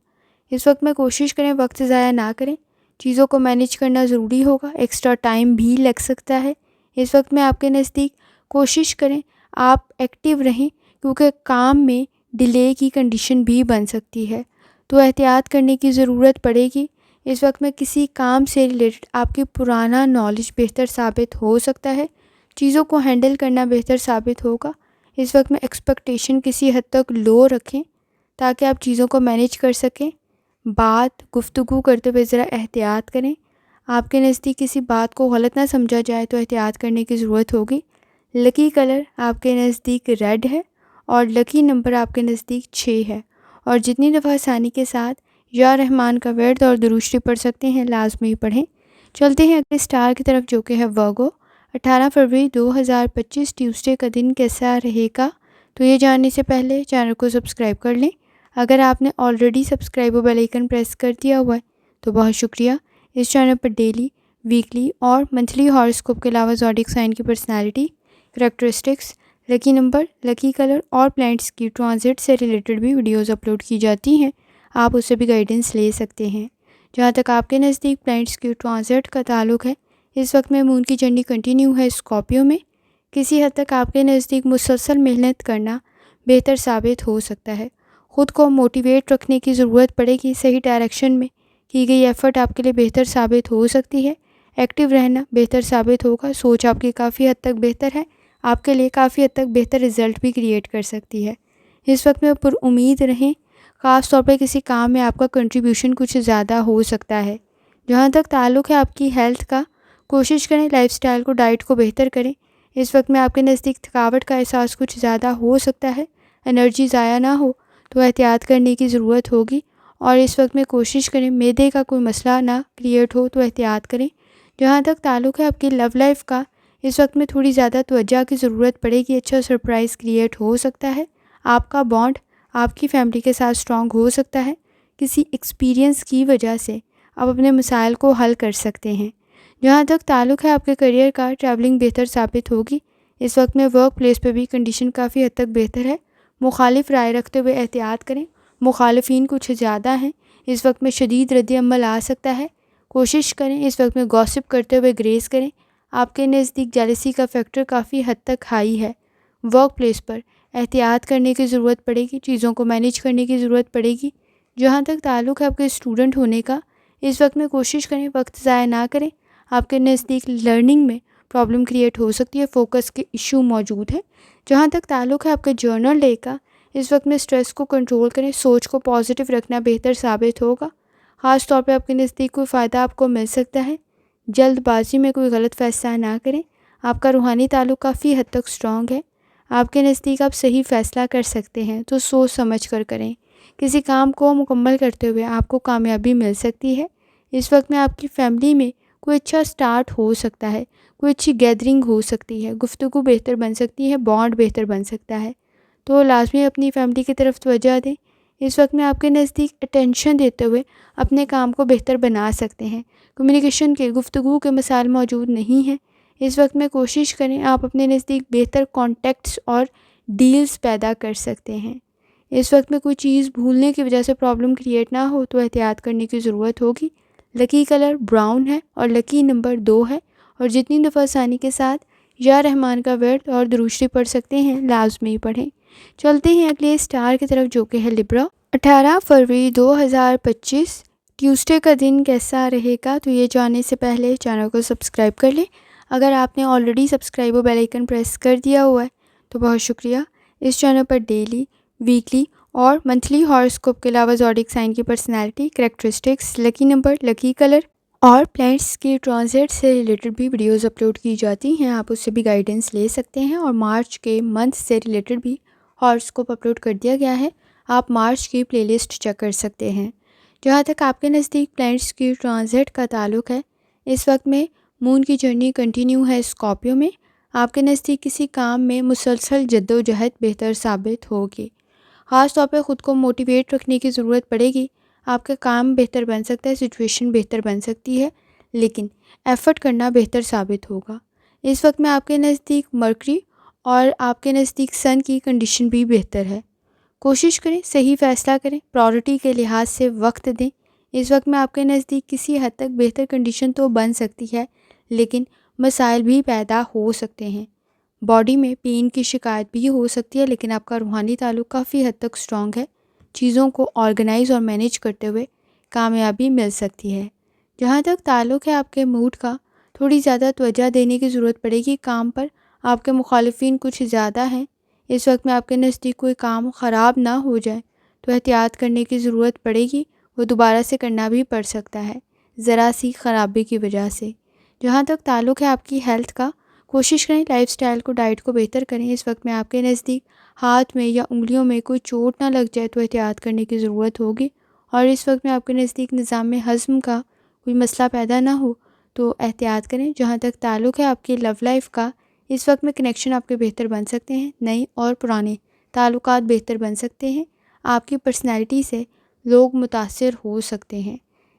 اس وقت میں کوشش کریں وقت ضائع نہ کریں، چیزوں کو مینیج کرنا ضروری ہوگا، ایکسٹرا ٹائم بھی لگ سکتا ہے۔ اس وقت میں آپ کے نزدیک کوشش کریں آپ ایکٹیو رہیں، کیونکہ کام میں ڈیلے کی کنڈیشن بھی بن سکتی ہے، تو احتیاط کرنے کی ضرورت پڑے گی۔ اس وقت میں کسی کام سے ریلیٹڈ آپ کی پرانا نالج بہتر ثابت ہو سکتا ہے، چیزوں کو ہینڈل کرنا بہتر ثابت ہوگا۔ اس وقت میں ایکسپیکٹیشن کسی حد تک لو رکھیں تاکہ آپ چیزوں کو مینیج کر سکیں۔ گفتگو کرتے ہوئے ذرا احتیاط کریں، آپ کے نزدیک کسی بات کو غلط نہ سمجھا جائے تو احتیاط کرنے کی ضرورت ہوگی۔ لکی کلر آپ کے نزدیک ریڈ ہے اور لکی نمبر آپ کے نزدیک 6 ہے، اور جتنی دفعہ آسانی کے ساتھ یا رحمان کا ورد اور درود شریف پڑھ سکتے ہیں لازمی پڑھیں۔ چلتے ہیں اگلے اسٹار کی طرف جو کہ ہے ورگو۔ 18 فروری 2025 ٹیوزڈے کا دن کیسا رہے گا؟ تو یہ جاننے سے پہلے چینل کو سبسکرائب کر لیں۔ اگر آپ نے already subscribe bell icon press کر دیا ہوا ہے تو بہت شکریہ۔ اس چینل پر ڈیلی، ویکلی اور منتھلی ہاراسکوپ کے علاوہ زوڈیک سائن کی personality, characteristics, lucky number, lucky colour اور پلانٹس کی ٹرانزٹ سے ریلیٹڈ بھی ویڈیوز اپلوڈ کی جاتی ہیں، آپ اس سے بھی گائیڈنس لے سکتے ہیں۔ جہاں تک آپ کے نزدیک پلانٹس کی ٹرانزٹ کا تعلق ہے، اس وقت میں مون کی جرنی کنٹینیو ہے اسکارپیو میں۔ کسی حد تک آپ کے نزدیک مسلسل محنت کرنا بہتر ثابت ہو سکتا ہے۔ خود کو موٹیویٹ رکھنے کی ضرورت پڑے گی، صحیح ڈائریکشن میں کی گئی ایفرٹ آپ کے لیے بہتر ثابت ہو سکتی ہے، ایکٹیو رہنا بہتر ثابت ہوگا، سوچ آپ کی کافی حد تک بہتر ہے، آپ کے لیے کافی حد تک بہتر رزلٹ بھی کریٹ کر سکتی ہے۔ اس وقت میں پر امید رہیں، خاص طور پہ کسی کام میں آپ کا کنٹریبیوشن کچھ زیادہ ہو سکتا ہے۔ جہاں تک تعلق ہے آپ کی ہیلتھ کا، کوشش کریں لائف سٹائل کو، ڈائٹ کو بہتر کریں۔ اس وقت میں آپ کے نزدیک تھکاوٹ کا احساس کچھ زیادہ ہو سکتا ہے، انرجی ضائع نہ ہو تو احتیاط کرنے کی ضرورت ہوگی، اور اس وقت میں کوشش کریں معدے کا کوئی مسئلہ نہ کریٹ ہو تو احتیاط کریں۔ جہاں تک تعلق ہے آپ کی لو لائف کا، اس وقت میں تھوڑی زیادہ توجہ کی ضرورت پڑے گی، اچھا سرپرائز کریٹ ہو سکتا ہے، آپ کا بانڈ آپ کی فیملی کے ساتھ اسٹرانگ ہو سکتا ہے، کسی ایکسپیرینس کی وجہ سے آپ اپنے مسائل کو حل کر سکتے ہیں۔ جہاں تک تعلق ہے آپ کے کیریئر کا، ٹریولنگ بہتر ثابت ہوگی، اس وقت میں ورک پلیس پہ بھی کنڈیشن کافی حد تک بہتر ہے، مخالف رائے رکھتے ہوئے احتیاط کریں، مخالفین کچھ زیادہ ہیں، اس وقت میں شدید رد عمل آ سکتا ہے، کوشش کریں اس وقت میں گوسپ کرتے ہوئے گریز کریں، آپ کے نزدیک جیلسی کا فیکٹر کافی حد تک ہائی ہے، ورک پلیس پر احتیاط کرنے کی ضرورت پڑے گی، چیزوں کو مینیج کرنے کی ضرورت پڑے گی۔ جہاں تک تعلق ہے آپ کے اسٹوڈنٹ ہونے کا، اس وقت میں کوشش کریں وقت ضائع نہ کریں، آپ کے نزدیک لرننگ میں پرابلم کریٹ ہو سکتی ہے، فوکس کے ایشو موجود ہے۔ جہاں تک تعلق ہے آپ کے جرنل ڈے کا، اس وقت میں اسٹریس کو کنٹرول کریں، سوچ کو پازیٹیو رکھنا بہتر ثابت ہوگا، خاص طور پہ آپ کے نزدیک کوئی فائدہ آپ کو مل سکتا ہے، جلد بازی میں کوئی غلط فیصلہ نہ کریں، آپ کا روحانی تعلق کافی حد تک اسٹرانگ ہے، آپ کے نزدیک آپ صحیح فیصلہ کر سکتے ہیں تو سوچ سمجھ کر کریں، کسی کام کو مکمل کرتے ہوئے آپ کو کامیابی مل سکتی ہے۔ اس وقت میں آپ کی فیملی میں کوئی اچھا سٹارٹ ہو سکتا ہے، کوئی اچھی گیدرنگ ہو سکتی ہے، گفتگو بہتر بن سکتی ہے، بانڈ بہتر بن سکتا ہے، تو لازمی اپنی فیملی کی طرف توجہ دیں۔ اس وقت میں آپ کے نزدیک اٹینشن دیتے ہوئے اپنے کام کو بہتر بنا سکتے ہیں، کمیونیکیشن کے، گفتگو کے مسائل موجود نہیں ہیں، اس وقت میں کوشش کریں آپ اپنے نزدیک بہتر کانٹیکٹس اور ڈیلز پیدا کر سکتے ہیں۔ اس وقت میں کوئی چیز بھولنے کی وجہ سے پرابلم کریٹ نہ ہو تو احتیاط کرنے کی ضرورت ہوگی۔ لکی کلر براؤن ہے اور لکی نمبر 2 ہے، اور جتنی دفعہ آسانی کے ساتھ یا رحمان کا ورد اور درود شریف پڑھ سکتے ہیں لازمی پڑھیں۔ چلتے ہیں اگلے اسٹار کی طرف جو کہ ہے لبرا۔ 18 فروری 2025 ٹیوزڈے کا دن کیسا رہے گا، تو یہ جاننے سے پہلے چینل کو سبسکرائب کر لیں۔ اگر آپ نے آلریڈی سبسکرائب و بیل آئیکن پریس کر دیا ہوا ہے تو بہت شکریہ۔ اس چینل پر ڈیلی، ویکلی اور منتھلی ہاراسکوپ کے علاوہ زوڈیک سائن کی personality, characteristics, lucky number, lucky colour اور پلانٹس کی ٹرانزٹ سے ریلیٹڈ بھی ویڈیوز اپلوڈ کی جاتی ہیں، آپ اس سے بھی گائیڈنس لے سکتے ہیں، اور مارچ کے منتھ سے ریلیٹڈ بھی ہاراسکوپ اپلوڈ کر دیا گیا ہے، آپ مارچ کی پلے لسٹ چیک کر سکتے ہیں۔ جہاں تک آپ کے نزدیک پلانٹس کی ٹرانزٹ کا تعلق ہے، اس وقت میں مون کی جرنی کنٹینیو ہے اسکارپیو میں، آپ کے نزدیک کسی کام میں مسلسل جد و جہد بہتر ثابت ہوگی، خاص طور پہ خود کو موٹیویٹ رکھنے کی ضرورت پڑے گی، آپ کا کام بہتر بن سکتا ہے، سچویشن بہتر بن سکتی ہے، لیکن ایفرٹ کرنا بہتر ثابت ہوگا۔ اس وقت میں آپ کے نزدیک مرکری اور آپ کے نزدیک سن کی کنڈیشن بھی بہتر ہے، کوشش کریں صحیح فیصلہ کریں، پرائورٹی کے لحاظ سے وقت دیں۔ اس وقت میں آپ کے نزدیک کسی حد تک بہتر کنڈیشن تو بن سکتی ہے، لیکن مسائل بھی پیدا ہو سکتے ہیں، باڈی میں پین کی شکایت بھی ہو سکتی ہے، لیکن آپ کا روحانی تعلق کافی حد تک اسٹرانگ ہے، چیزوں کو آرگنائز اور مینیج کرتے ہوئے کامیابی مل سکتی ہے۔ جہاں تک تعلق ہے آپ کے موڈ کا، تھوڑی زیادہ توجہ دینے کی ضرورت پڑے گی کام پر، آپ کے مخالفین کچھ زیادہ ہیں، اس وقت میں آپ کے نزدیک کوئی کام خراب نہ ہو جائے تو احتیاط کرنے کی ضرورت پڑے گی، وہ دوبارہ سے کرنا بھی پڑ سکتا ہے ذرا سی خرابی کی وجہ سے۔ جہاں تک تعلق ہے آپ کی ہیلتھ کا، کوشش کریں لائف سٹائل کو، ڈائٹ کو بہتر کریں، اس وقت میں آپ کے نزدیک ہاتھ میں یا انگلیوں میں کوئی چوٹ نہ لگ جائے تو احتیاط کرنے کی ضرورت ہوگی، اور اس وقت میں آپ کے نزدیک نظام ہضم کا کوئی مسئلہ پیدا نہ ہو تو احتیاط کریں۔ جہاں تک تعلق ہے آپ کی لو لائف کا، اس وقت میں کنیکشن آپ کے بہتر بن سکتے ہیں، نئے اور پرانے تعلقات بہتر بن سکتے ہیں، آپ کی پرسنالٹی سے لوگ متاثر ہو سکتے ہیں،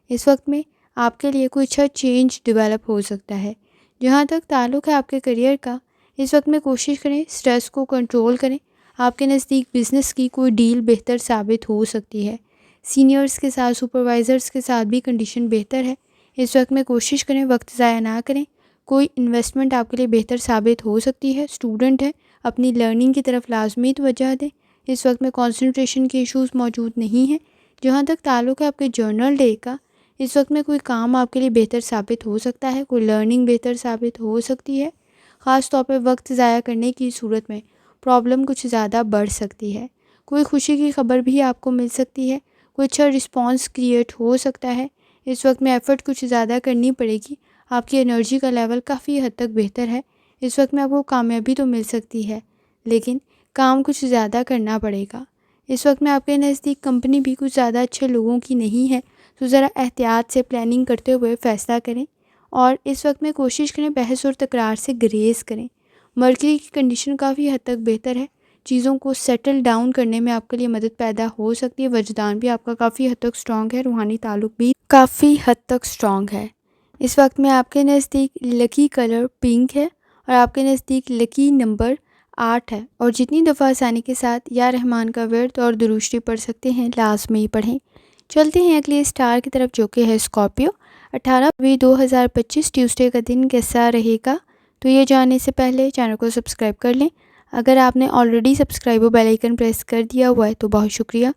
اس وقت میں آپ کے لیے کوئی اچھا چینج ڈیولپ ہو سکتا ہے۔ جہاں تک تعلق ہے آپ کے کیریئر کا، اس وقت میں کوشش کریں سٹریس کو کنٹرول کریں، آپ کے نزدیک بزنس کی کوئی ڈیل بہتر ثابت ہو سکتی ہے، سینئرز کے ساتھ، سپروائزرز کے ساتھ بھی کنڈیشن بہتر ہے، اس وقت میں کوشش کریں وقت ضائع نہ کریں، کوئی انویسٹمنٹ آپ کے لیے بہتر ثابت ہو سکتی ہے، اسٹوڈنٹ ہے اپنی لرننگ کی طرف لازمی توجہ دیں، اس وقت میں کنسنٹریشن کے ایشوز موجود نہیں ہیں۔ جہاں تک تعلق ہے آپ کے جرنل ڈے کا، اس وقت میں کوئی کام آپ کے لیے بہتر ثابت ہو سکتا ہے، کوئی لرننگ بہتر ثابت ہو سکتی ہے۔ خاص طور پہ وقت ضائع کرنے کی صورت میں پرابلم کچھ زیادہ بڑھ سکتی ہے۔ کوئی خوشی کی خبر بھی آپ کو مل سکتی ہے، کوئی اچھا رسپانس کریٹ ہو سکتا ہے۔ اس وقت میں ایفرٹ کچھ زیادہ کرنی پڑے گی، آپ کی انرجی کا لیول کافی حد تک بہتر ہے۔ اس وقت میں آپ کو کامیابی تو مل سکتی ہے، لیکن کام کچھ زیادہ کرنا پڑے گا۔ اس وقت میں آپ کے نزدیک کمپنی بھی کچھ زیادہ اچھے لوگوں کی نہیں ہے، تو ذرا احتیاط سے پلاننگ کرتے ہوئے فیصلہ کریں، اور اس وقت میں کوشش کریں بحث اور تکرار سے گریز کریں۔ مرکری کی کنڈیشن کافی حد تک بہتر ہے، چیزوں کو سیٹل ڈاؤن کرنے میں آپ کے لیے مدد پیدا ہو سکتی ہے۔ وجدان بھی آپ کا کافی حد تک سٹرونگ ہے، روحانی تعلق بھی کافی حد تک سٹرونگ ہے۔ اس وقت میں آپ کے نزدیک لکی کلر پنک ہے، اور آپ کے نزدیک لکی نمبر 8 ہے، اور جتنی دفعہ آسانی کے ساتھ یا رحمان کا ورد اور درود شریف پڑھ سکتے ہیں لازمی پڑھیں۔ چلتے ہیں اگلے اسٹار کی طرف، جو کہ ہے اسکارپیو۔ 18 فروری 2025 ٹیوزڈے کا دن کیسا رہے گا؟ تو یہ جاننے سے پہلے چینل کو سبسکرائب کر لیں۔ اگر آپ نے آلریڈی سبسکرائب اور بیل آئیکن پریس کر دیا ہوا ہے تو بہت شکریہ۔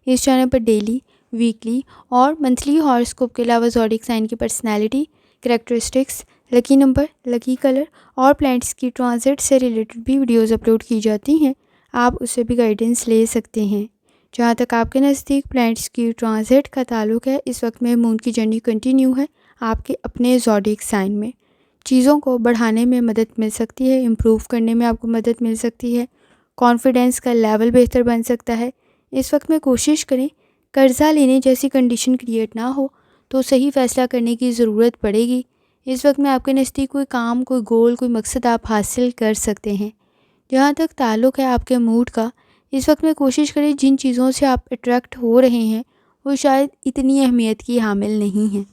اس چینل پر ڈیلی، ویکلی اور منتھلی ہاراسکوپ کے علاوہ زوڈیک سائن کی personality, characteristics, lucky number, lucky colour اور پلانٹس کی ٹرانزٹ سے ریلیٹڈ بھی ویڈیوز اپلوڈ کی جاتی ہیں، آپ اس سے بھی گائیڈنس لے سکتے ہیں۔ جہاں تک آپ کے نزدیک پلانٹس کی ٹرانزٹ کا تعلق ہے، اس وقت میں مون کی جرنی کنٹینیو ہے آپ کے اپنے زوڈیک سائن میں۔ چیزوں کو بڑھانے میں مدد مل سکتی ہے، امپروو کرنے میں آپ کو مدد مل سکتی ہے، کانفیڈنس کا لیول بہتر بن سکتا ہے۔ اس وقت میں کوشش کریں قرضہ لینے جیسی کنڈیشن کریٹ نہ ہو تو صحیح فیصلہ کرنے کی ضرورت پڑے گی۔ اس وقت میں آپ کے نزدیک کوئی کام، کوئی گول، کوئی مقصد آپ حاصل کر سکتے ہیں۔ جہاں تک تعلق ہے آپ کے موڈ کا، اس وقت میں کوشش کریں جن چیزوں سے آپ اٹریکٹ ہو رہے ہیں وہ شاید اتنی اہمیت کی حامل نہیں ہیں۔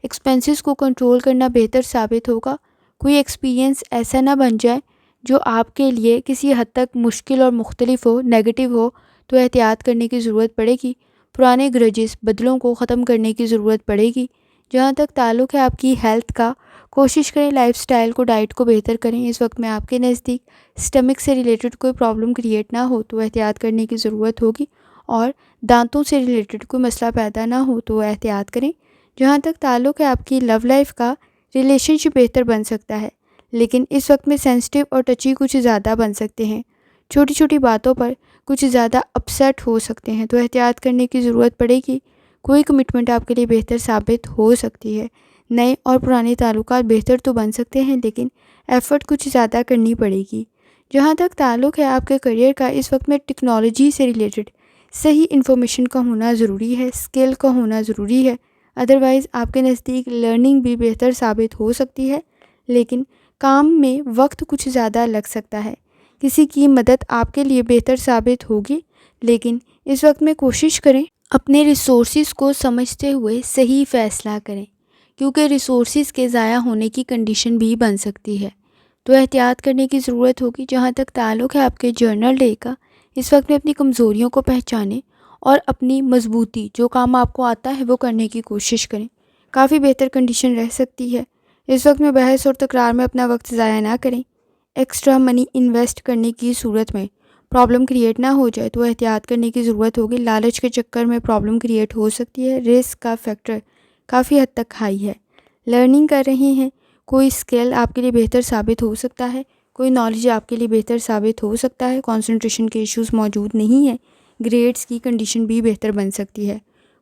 ایکسپینسز کو کنٹرول کرنا بہتر ثابت ہوگا۔ کوئی ایکسپیرینس ایسا نہ بن جائے جو آپ کے لیے کسی حد تک مشکل اور مختلف ہو، نیگیٹو ہو، تو احتیاط کرنے کی ضرورت پڑے گی۔ پرانے گرجز، بدلوں کو ختم کرنے کی ضرورت پڑے گی۔ جہاں تک تعلق ہے آپ کی ہیلتھ کا، کوشش کریں لائف سٹائل کو، ڈائٹ کو بہتر کریں۔ اس وقت میں آپ کے نزدیک سٹمک سے ریلیٹڈ کوئی پرابلم کریٹ نہ ہو تو احتیاط کرنے کی ضرورت ہوگی، اور دانتوں سے ریلیٹڈ کوئی مسئلہ پیدا نہ ہو تو احتیاط کریں۔ جہاں تک تعلق ہے آپ کی لو لائف کا، ریلیشن شپ بہتر بن سکتا ہے، لیکن اس وقت میں سینسٹیو اور ٹچی کچھ زیادہ بن سکتے ہیں۔ چھوٹی چھوٹی باتوں پر کچھ زیادہ اپسیٹ ہو سکتے ہیں تو احتیاط کرنے کی ضرورت پڑے گی۔ کوئی کمٹمنٹ آپ کے لیے بہتر ثابت ہو سکتی ہے۔ نئے اور پرانے تعلقات بہتر تو بن سکتے ہیں، لیکن ایفرٹ کچھ زیادہ کرنی پڑے گی۔ جہاں تک تعلق ہے آپ کے کریئر کا، اس وقت میں ٹیکنالوجی سے ریلیٹڈ صحیح انفارمیشن کا ہونا ضروری ہے، اسکل کا ہونا ضروری ہے۔ ادروائز آپ کے نزدیک لرننگ بھی بہتر ثابت ہو سکتی ہے، لیکن کام میں وقت کچھ زیادہ لگ سکتا ہے۔ کسی کی مدد آپ کے لیے بہتر ثابت ہوگی، لیکن اس وقت میں کوشش کریں اپنے ریسورسز کو سمجھتے ہوئے صحیح فیصلہ کریں، کیونکہ ریسورسز کے ضائع ہونے کی کنڈیشن بھی بن سکتی ہے، تو احتیاط کرنے کی ضرورت ہوگی۔ جہاں تک تعلق ہے آپ کے جرنل ڈے کا، اس وقت میں اپنی کمزوریوں کو پہچانیں اور اپنی مضبوطی، جو کام آپ کو آتا ہے وہ کرنے کی کوشش کریں۔ کافی بہتر کنڈیشن رہ سکتی ہے۔ اس وقت میں بحث اور تکرار میں اپنا وقت ضائع نہ کریں۔ ایکسٹرا منی انویسٹ کرنے کی صورت میں پرابلم کریٹ نہ ہو جائے تو احتیاط کرنے کی ضرورت ہوگی۔ لالچ کے چکر میں پرابلم کریٹ ہو سکتی ہے۔ رسک کا فیکٹر کافی حد تک ہائی ہے۔ لرننگ کر رہے ہیں، کوئی اسکل آپ کے لیے بہتر ثابت ہو سکتا ہے، کوئی نالج آپ کے لیے بہتر ثابت ہو سکتا ہے۔ کنسنٹریشن کے ایشوز موجود نہیں ہیں، گریڈز کی کنڈیشن بھی بہتر بن سکتی ہے۔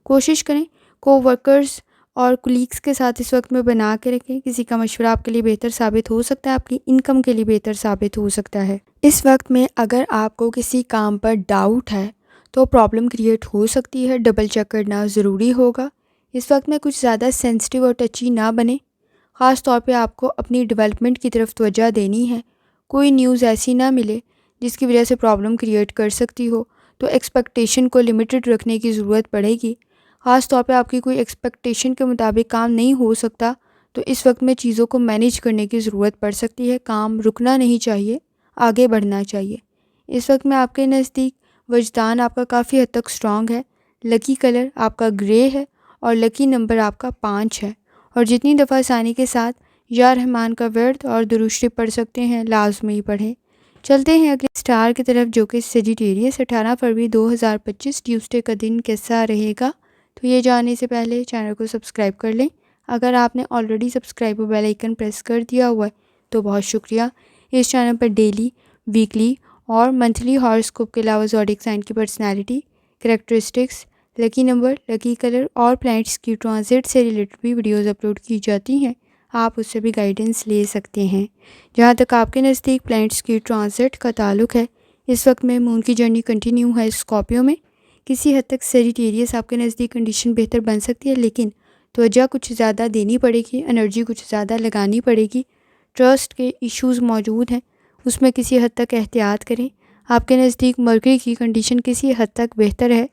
کوشش کریں کو ورکرز اور کولیگس کے ساتھ اس وقت میں بنا کے رکھیں۔ کسی کا مشورہ آپ کے لیے بہتر ثابت ہو سکتا ہے، آپ کی انکم کے لیے بہتر ثابت ہو سکتا ہے۔ اس وقت میں اگر آپ کو کسی کام پر ڈاؤٹ ہے تو پرابلم کریٹ ہو سکتی ہے، ڈبل چیک کرنا ضروری ہوگا۔ اس وقت میں کچھ زیادہ سینسٹیو اور ٹچی نہ بنیں، خاص طور پہ آپ کو اپنی ڈیولپمنٹ کی طرف توجہ دینی ہے۔ کوئی نیوز ایسی نہ ملے جس کی وجہ سے پرابلم کریٹ کر سکتی ہو، تو ایکسپیکٹیشن کو لمیٹڈ رکھنے کی ضرورت پڑے گی۔ خاص طور پہ آپ کی کوئی ایکسپیکٹیشن کے مطابق کام نہیں ہو سکتا تو اس وقت میں چیزوں کو مینیج کرنے کی ضرورت پڑ سکتی ہے۔ کام رکنا نہیں چاہیے، آگے بڑھنا چاہیے۔ اس وقت میں آپ کے نزدیک وجدان آپ کا کافی حد تک سٹرونگ ہے۔ لکی کلر آپ کا گرے ہے اور لکی نمبر آپ کا 5 ہے، اور جتنی دفعہ آسانی کے ساتھ یا رحمان کا ورد اور درود شریف پڑھ سکتے ہیں لازمی پڑھیں۔ چلتے ہیں اگلے اسٹار کی طرف جو کہ سیجیٹیریس 18 فروری 2025 ٹیوزڈے کا دن کیسا رہے گا۔ تو یہ جاننے سے پہلے چینل کو سبسکرائب کر لیں۔ اگر آپ نے آلریڈی سبسکرائب اور بیل آئیکن پریس کر دیا ہوا ہے تو بہت شکریہ۔ اس چینل پر ڈیلی، ویکلی اور منتھلی ہاراسکوپ کے علاوہ زوڈیک سائن کی personality, characteristics, lucky number, lucky colour اور پلانٹس کی ٹرانزٹ سے ریلیٹڈ بھی ویڈیوز اپلوڈ کی جاتی ہیں، آپ اس سے بھی گائیڈنس لے سکتے ہیں۔ جہاں تک آپ کے نزدیک پلانٹس کی ٹرانزٹ کا تعلق ہے، اس وقت میں مون کی جرنی کنٹینیو ہے اسکارپیو میں۔ کسی حد تک سیجیٹیریس آپ کے نزدیک کنڈیشن بہتر بن سکتی ہے، لیکن توجہ کچھ زیادہ دینی پڑے گی، انرجی کچھ زیادہ لگانی پڑے گی۔ ٹرسٹ کے ایشوز موجود ہیں، اس میں کسی حد تک احتیاط کریں۔ آپ کے نزدیک مرکری کی کنڈیشن کسی حد تک بہتر ہے،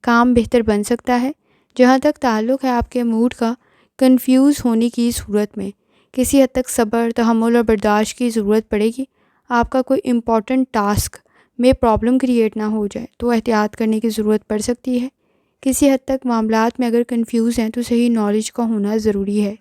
کام بہتر بن سکتا ہے۔ جہاں تک تعلق ہے آپ کے موڈ کا، کنفیوز ہونے کی صورت میں کسی حد تک صبر، تحمل اور برداشت کی ضرورت پڑے گی۔ آپ کا کوئی امپورٹنٹ ٹاسک میں پرابلم کریٹ نہ ہو جائے تو احتیاط کرنے کی ضرورت پڑ سکتی ہے۔ کسی حد تک معاملات میں اگر کنفیوز ہیں تو صحیح نالج کا ہونا ضروری ہے۔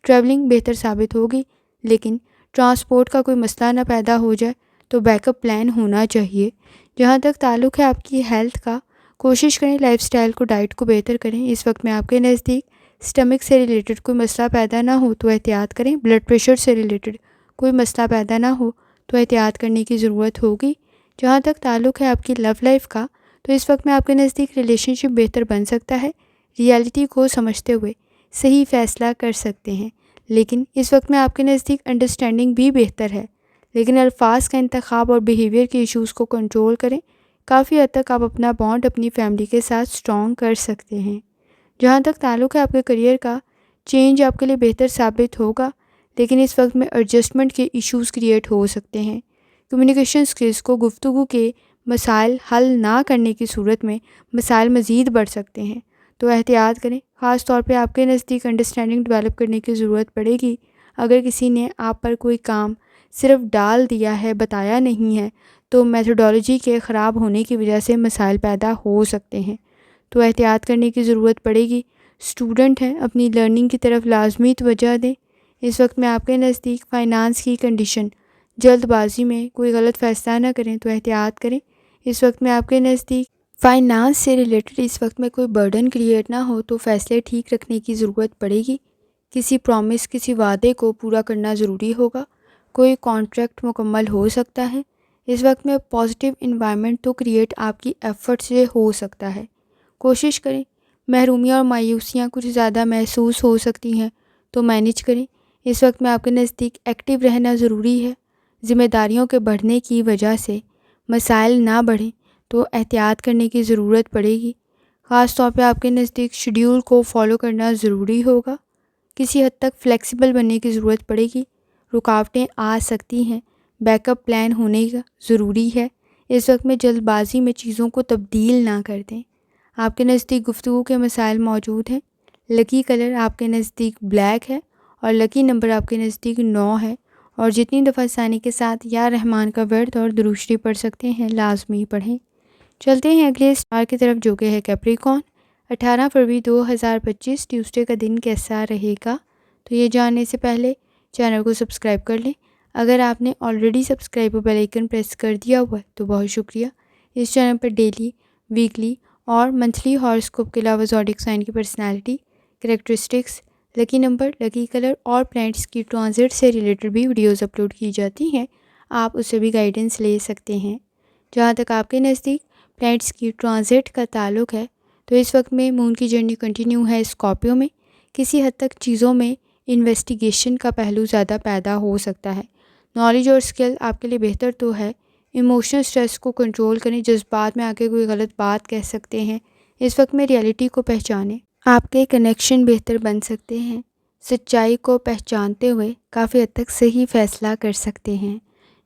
ٹریولنگ بہتر ثابت ہوگی، لیکن ٹرانسپورٹ کا کوئی مسئلہ نہ پیدا ہو جائے تو بیک اپ پلان ہونا چاہیے۔ جہاں تک تعلق ہے آپ کی ہیلتھ کا، کوشش کریں لائف سٹائل کو، ڈائٹ کو بہتر کریں۔ اس وقت میں آپ کے نزدیک سٹمک سے ریلیٹڈ کوئی مسئلہ پیدا نہ ہو تو احتیاط کریں۔ بلڈ پریشر سے ریلیٹڈ کوئی مسئلہ پیدا نہ ہو تو احتیاط کرنے کی ضرورت ہوگی۔ جہاں تک تعلق ہے آپ کی لو لائف کا، تو اس وقت میں آپ کے نزدیک ریلیشن شپ بہتر بن سکتا ہے۔ ریالٹی کو سمجھتے ہوئے صحیح فیصلہ کر سکتے ہیں، لیکن اس وقت میں آپ کے نزدیک انڈرسٹینڈنگ بھی بہتر ہے۔ لیکن الفاظ کا انتخاب اور بیہیویئر کے ایشوز کو کنٹرول کریں۔ کافی حد تک آپ اپنا بانڈ اپنی فیملی کے ساتھ اسٹرانگ کر سکتے ہیں۔ جہاں تک تعلق ہے آپ کے کریئر کا، چینج آپ کے لیے بہتر ثابت ہوگا، لیکن اس وقت میں ایڈجسٹمنٹ کے ایشوز کریٹ ہو سکتے ہیں۔ کمیونیکیشن سکلز کو، گفتگو کے مسائل حل نہ کرنے کی صورت میں مسائل مزید بڑھ سکتے ہیں، تو احتیاط کریں۔ خاص طور پہ آپ کے نزدیک انڈرسٹینڈنگ ڈیولپ کرنے کی ضرورت پڑے گی۔ اگر کسی نے آپ پر کوئی کام صرف ڈال دیا ہے، بتایا نہیں ہے، تو میتھڈالوجی کے خراب ہونے کی وجہ سے مسائل پیدا ہو سکتے ہیں، تو احتیاط کرنے کی ضرورت پڑے گی۔ اسٹوڈنٹ ہیں، اپنی لرننگ کی طرف لازمی توجہ دیں۔ اس وقت میں آپ کے نزدیک فائنانس کی کنڈیشن، جلد بازی میں کوئی غلط فیصلہ نہ کریں تو احتیاط کریں۔ اس وقت میں آپ کے نزدیک فائنانس سے ریلیٹڈ اس وقت میں کوئی برڈن کریٹ نہ ہو تو فیصلے ٹھیک رکھنے کی ضرورت پڑے گی۔ کسی پرومس، کسی وعدے کو پورا کرنا ضروری ہوگا۔ کوئی کانٹریکٹ مکمل ہو سکتا ہے۔ اس وقت میں پازیٹیو انوائرمنٹ تو کریٹ آپ کی ایفرٹ سے ہو سکتا ہے۔ کوشش کریں، محرومیاں اور مایوسیاں کچھ زیادہ محسوس ہو سکتی ہیں تو مینیج کریں۔ اس وقت میں آپ کے نزدیک ایکٹیو رہنا ضروری ہے۔ ذمہ داریوں کے بڑھنے کی وجہ سے مسائل نہ بڑھیں تو احتیاط کرنے کی ضرورت پڑے گی۔ خاص طور پہ آپ کے نزدیک شیڈیول کو فالو کرنا ضروری ہوگا۔ کسی حد تک فلیکسیبل بننے کی ضرورت پڑے گی۔ رکاوٹیں آ سکتی ہیں، بیک اپ پلان ہونے کا ضروری ہے۔ اس وقت میں جلد بازی میں چیزوں کو تبدیل نہ کر دیں۔ آپ کے نزدیک گفتگو کے مسائل موجود ہیں۔ لکی کلر آپ کے نزدیک بلیک ہے اور لکی نمبر آپ کے نزدیک 9 ہے، اور جتنی دفعہ ثانی کے ساتھ یا رحمان کا ورد اور درود شریف پڑھ سکتے ہیں لازمی پڑھیں۔ چلتے ہیں اگلے اسٹار کی طرف جو کہ ہے کیپریکون۔ 18 فروری 2025 ٹیوزڈے کا دن کیسا رہے گا؟ تو یہ جاننے سے پہلے چینل کو سبسکرائب کر لیں۔ اگر آپ نے آلریڈی سبسکرائب اور بیل آئیکن پریس کر دیا ہوا ہے تو بہت شکریہ۔ اس چینل پر ڈیلی، ویکلی اور منتھلی ہاراسکوپ کے علاوہ زوڈیک سائن کی personality, characteristics, lucky number, lucky colour اور پلانٹس کی ٹرانزٹ سے ریلیٹڈ بھی ویڈیوز اپلوڈ کی جاتی ہیں، آپ اس سے بھی گائیڈنس لے سکتے ہیں۔ جہاں تک آپ کے نزدیک پلانٹس کی ٹرانزٹ کا تعلق ہے، تو اس وقت میں مون کی جرنی کنٹینیو ہے اسکارپیو میں۔ کسی حد تک چیزوں میں انویسٹیگیشن کا پہلو زیادہ پیدا ہو سکتا ہے۔ نالج اور اسکل آپ کے لیے بہتر تو ہے۔ ایموشنل سٹریس کو کنٹرول کریں، جذبات میں آ کے کوئی غلط بات کہہ سکتے ہیں۔ اس وقت میں ریالٹی کو پہچانیں، آپ کے کنیکشن بہتر بن سکتے ہیں۔ سچائی کو پہچانتے ہوئے کافی حد تک صحیح فیصلہ کر سکتے ہیں۔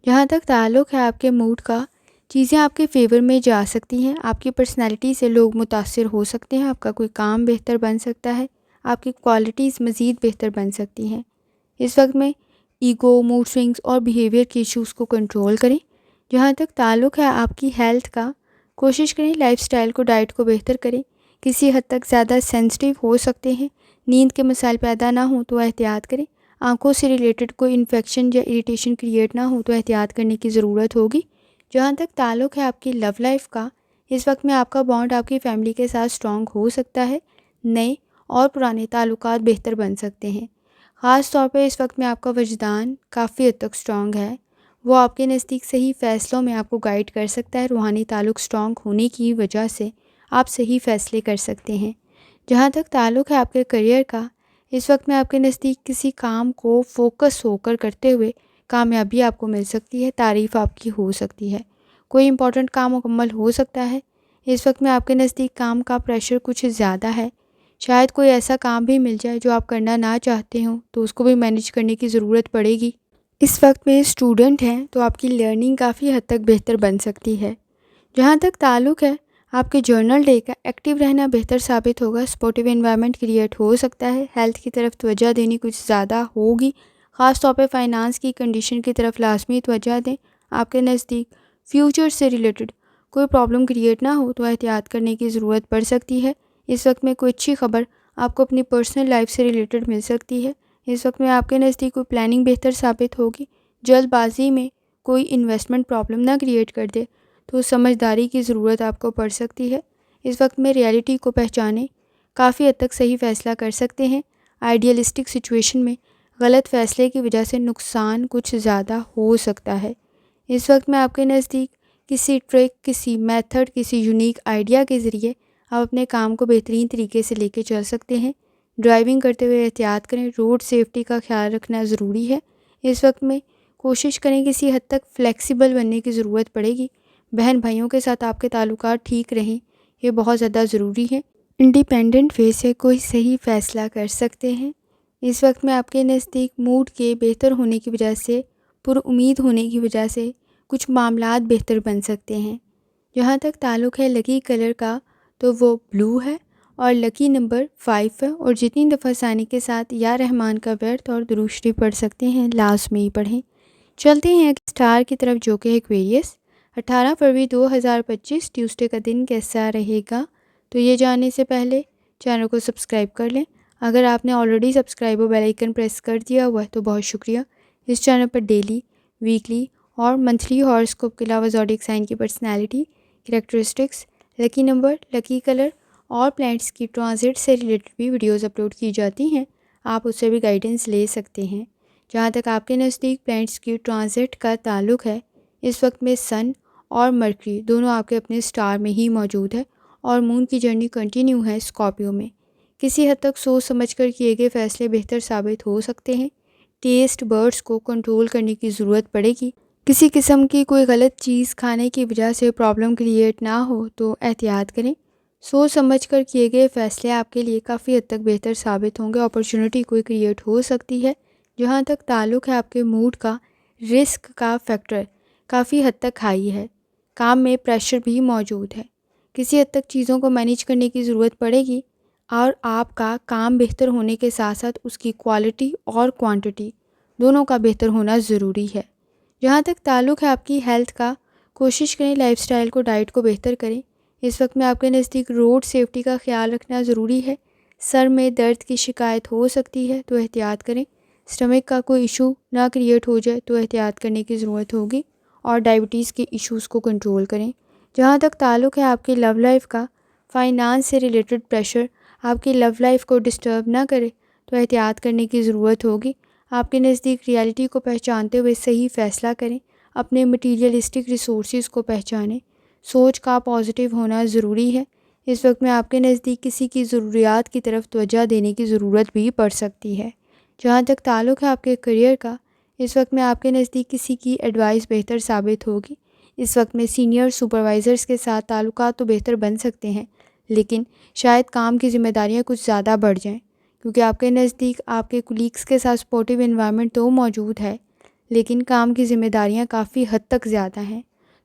جہاں تک تعلق ہے آپ کے موڈ کا، چیزیں آپ کے فیور میں جا سکتی ہیں۔ آپ کی پرسنالٹی سے لوگ متاثر ہو سکتے ہیں، آپ کا کوئی کام بہتر بن سکتا ہے، آپ کی کوالٹیز مزید بہتر بن سکتی ہیں۔ اس وقت میں ایگو، موڈ سوئنگز اور بیہیویئر کے ایشوز کو کنٹرول کریں۔ جہاں تک تعلق ہے آپ کی ہیلتھ کا، کوشش کریں لائف سٹائل کو، ڈائٹ کو بہتر کریں۔ کسی حد تک زیادہ سینسٹیو ہو سکتے ہیں، نیند کے مسائل پیدا نہ ہوں تو احتیاط کریں۔ آنکھوں سے ریلیٹڈ کوئی انفیکشن یا اریٹیشن کریٹ نہ ہو تو احتیاط کرنے کی ضرورت ہوگی۔ جہاں تک تعلق ہے آپ کی لو لائف کا، اس وقت میں آپ کا بانڈ آپ کی فیملی کے ساتھ اسٹرانگ ہو سکتا ہے۔ نئے اور پرانے تعلقات بہتر بن سکتے ہیں۔ خاص طور پہ اس وقت میں آپ کا وجدان کافی حد تک اسٹرانگ ہے، وہ آپ کے نزدیک صحیح فیصلوں میں آپ کو گائیڈ کر سکتا ہے۔ روحانی تعلق اسٹرانگ ہونے کی وجہ سے آپ صحیح فیصلے کر سکتے ہیں۔ جہاں تک تعلق ہے آپ کے کریئر کا، اس وقت میں آپ کے نزدیک کسی کام کو فوکس ہو کر کرتے ہوئے کامیابی آپ کو مل سکتی ہے، تعریف آپ کی ہو سکتی ہے، کوئی امپورٹنٹ کام مکمل ہو سکتا ہے۔ اس وقت میں آپ کے نزدیک کام کا پریشر کچھ زیادہ ہے، شاید کوئی ایسا کام بھی مل جائے جو آپ کرنا نہ چاہتے ہوں تو اس کو بھی مینیج کرنے کی ضرورت پڑے گی۔ اس وقت میں اسٹوڈنٹ ہیں تو آپ کی لرننگ کافی حد تک بہتر بن سکتی ہے۔ جہاں تک تعلق ہے آپ کے جرنل ڈے کا، ایکٹیو رہنا بہتر ثابت ہوگا، سپورٹیو انوائرمنٹ کریٹ ہو سکتا ہے، ہیلتھ کی طرف توجہ دینی کچھ زیادہ ہوگی، خاص طور پہ فائنانس کی کنڈیشن کی طرف لازمی توجہ دیں۔ آپ کے نزدیک فیوچر سے ریلیٹڈ کوئی پرابلم کریٹ نہ ہو تو احتیاط کرنے کی ضرورت پڑ سکتی ہے۔ اس وقت میں کوئی اچھی خبر آپ کو اپنی پرسنل لائف سے ریلیٹڈ مل سکتی ہے۔ اس وقت میں آپ کے نزدیک کوئی پلاننگ بہتر ثابت ہوگی، جلد بازی میں کوئی انویسٹمنٹ پرابلم نہ کریٹ کر دے تو سمجھداری کی ضرورت آپ کو پڑ سکتی ہے۔ اس وقت میں ریالٹی کو پہچانے کافی حد تک صحیح فیصلہ کر سکتے ہیں۔ آئیڈیلسٹک سچویشن میں غلط فیصلے کی وجہ سے نقصان کچھ زیادہ ہو سکتا ہے۔ اس وقت میں آپ کے نزدیک کسی ٹرک، کسی میتھڈ، کسی یونیک آئیڈیا کے ذریعے آپ اپنے کام کو بہترین طریقے سے لے کے چل سکتے ہیں۔ ڈرائیونگ کرتے ہوئے احتیاط کریں، روڈ سیفٹی کا خیال رکھنا ضروری ہے۔ اس وقت میں کوشش کریں کسی حد تک فلیکسیبل بننے کی ضرورت پڑے گی، بہن بھائیوں کے ساتھ آپ کے تعلقات ٹھیک رہیں، یہ بہت زیادہ ضروری ہے۔ انڈیپینڈنٹ وے سے کوئی صحیح فیصلہ کر سکتے ہیں۔ اس وقت میں آپ کے نزدیک موڈ کے بہتر ہونے کی وجہ سے، پر امید ہونے کی وجہ سے کچھ معاملات بہتر بن سکتے ہیں۔ جہاں تک تعلق ہے لکی کلر کا تو وہ بلو ہے اور لکی نمبر 5 ہے، اور جتنی دفعہ ثانی کے ساتھ یا رحمان کا ورد اور درود شریف پڑھ سکتے ہیں لازمی پڑھیں۔ چلتے ہیں ایک سٹار کی طرف جو کہ ایکویریس۔ 18 فروری 2025 ٹیوزڈے کا دن کیسا رہے گا؟ تو یہ جاننے سے پہلے چینل کو سبسکرائب کر لیں۔ اگر آپ نے آلریڈی سبسکرائب اور بیل آئیکن پریس کر دیا ہوا ہے تو بہت شکریہ۔ اس چینل پر ڈیلی، ویکلی اور منتھلی ہاراسکوپ کے علاوہ زوڈیک سائن کی personality, characteristics, lucky number, lucky colour اور پلانٹس کی ٹرانزٹ سے ریلیٹڈ بھی ویڈیوز اپلوڈ کی جاتی ہیں، آپ اس سے بھی گائیڈنس لے سکتے ہیں۔ جہاں تک آپ کے نزدیک پلانٹس کی ٹرانزٹ کا تعلق ہے، اس وقت میں سن اور مرکری دونوں آپ کے اپنے سٹار میں ہی موجود ہے اور مون کی جرنی کنٹینیو ہے اسکارپیو میں۔ کسی حد تک سوچ سمجھ کر کیے گئے فیصلے بہتر ثابت ہو سکتے ہیں۔ ٹیسٹ برڈز کو کنٹرول کرنے کی ضرورت پڑے گی، کسی قسم کی کوئی غلط چیز کھانے کی وجہ سے پرابلم کریٹ نہ ہو تو احتیاط کریں۔ سوچ سمجھ کر کیے گئے فیصلے آپ کے لیے کافی حد تک بہتر ثابت ہوں گے، اپرچونٹی کوئی کریٹ ہو سکتی ہے۔ جہاں تک تعلق ہے آپ کے موڈ کا، رسک کا فیکٹر کافی حد تک ہائی ہے، کام میں پریشر بھی موجود ہے، کسی حد تک چیزوں کو مینیج کرنے کی ضرورت پڑے گی اور آپ کا کام بہتر ہونے کے ساتھ ساتھ اس کی کوالٹی اور کوانٹٹی دونوں کا بہتر ہونا ضروری ہے۔ جہاں تک تعلق ہے آپ کی ہیلتھ کا، کوشش کریں لائف سٹائل کو، ڈائٹ کو بہتر کریں۔ اس وقت میں آپ کے نزدیک روڈ سیفٹی کا خیال رکھنا ضروری ہے، سر میں درد کی شکایت ہو سکتی ہے تو احتیاط کریں، اسٹمک کا کوئی ایشو نہ کریٹ ہو جائے تو احتیاط کرنے کی ضرورت ہوگی، اور ڈائبٹیز کے ایشوز کو کنٹرول کریں۔ جہاں تک تعلق ہے آپ کی لو لائف کا، فائنانس سے ریلیٹڈ پریشر آپ کی لو لائف کو ڈسٹرب نہ کرے تو احتیاط کرنے کی ضرورت ہوگی۔ آپ کے نزدیک ریالٹی کو پہچانتے ہوئے صحیح فیصلہ کریں، اپنے مٹیریلسٹک ریسورسز کو پہچانیں، سوچ کا پازیٹیو ہونا ضروری ہے۔ اس وقت میں آپ کے نزدیک کسی کی ضروریات کی طرف توجہ دینے کی ضرورت بھی پڑ سکتی ہے۔ جہاں تک تعلق ہے آپ کے کریئر کا، اس وقت میں آپ کے نزدیک کسی کی ایڈوائس بہتر ثابت ہوگی۔ اس وقت میں سینئر سپروائزرز کے ساتھ تعلقات تو بہتر بن سکتے ہیں، لیکن شاید کام کی ذمہ داریاں کچھ زیادہ بڑھ جائیں، کیونکہ آپ کے نزدیک آپ کے کولیگس کے ساتھ سپورٹیو انوائرمنٹ تو موجود ہے، لیکن کام کی ذمہ داریاں کافی حد تک زیادہ ہیں،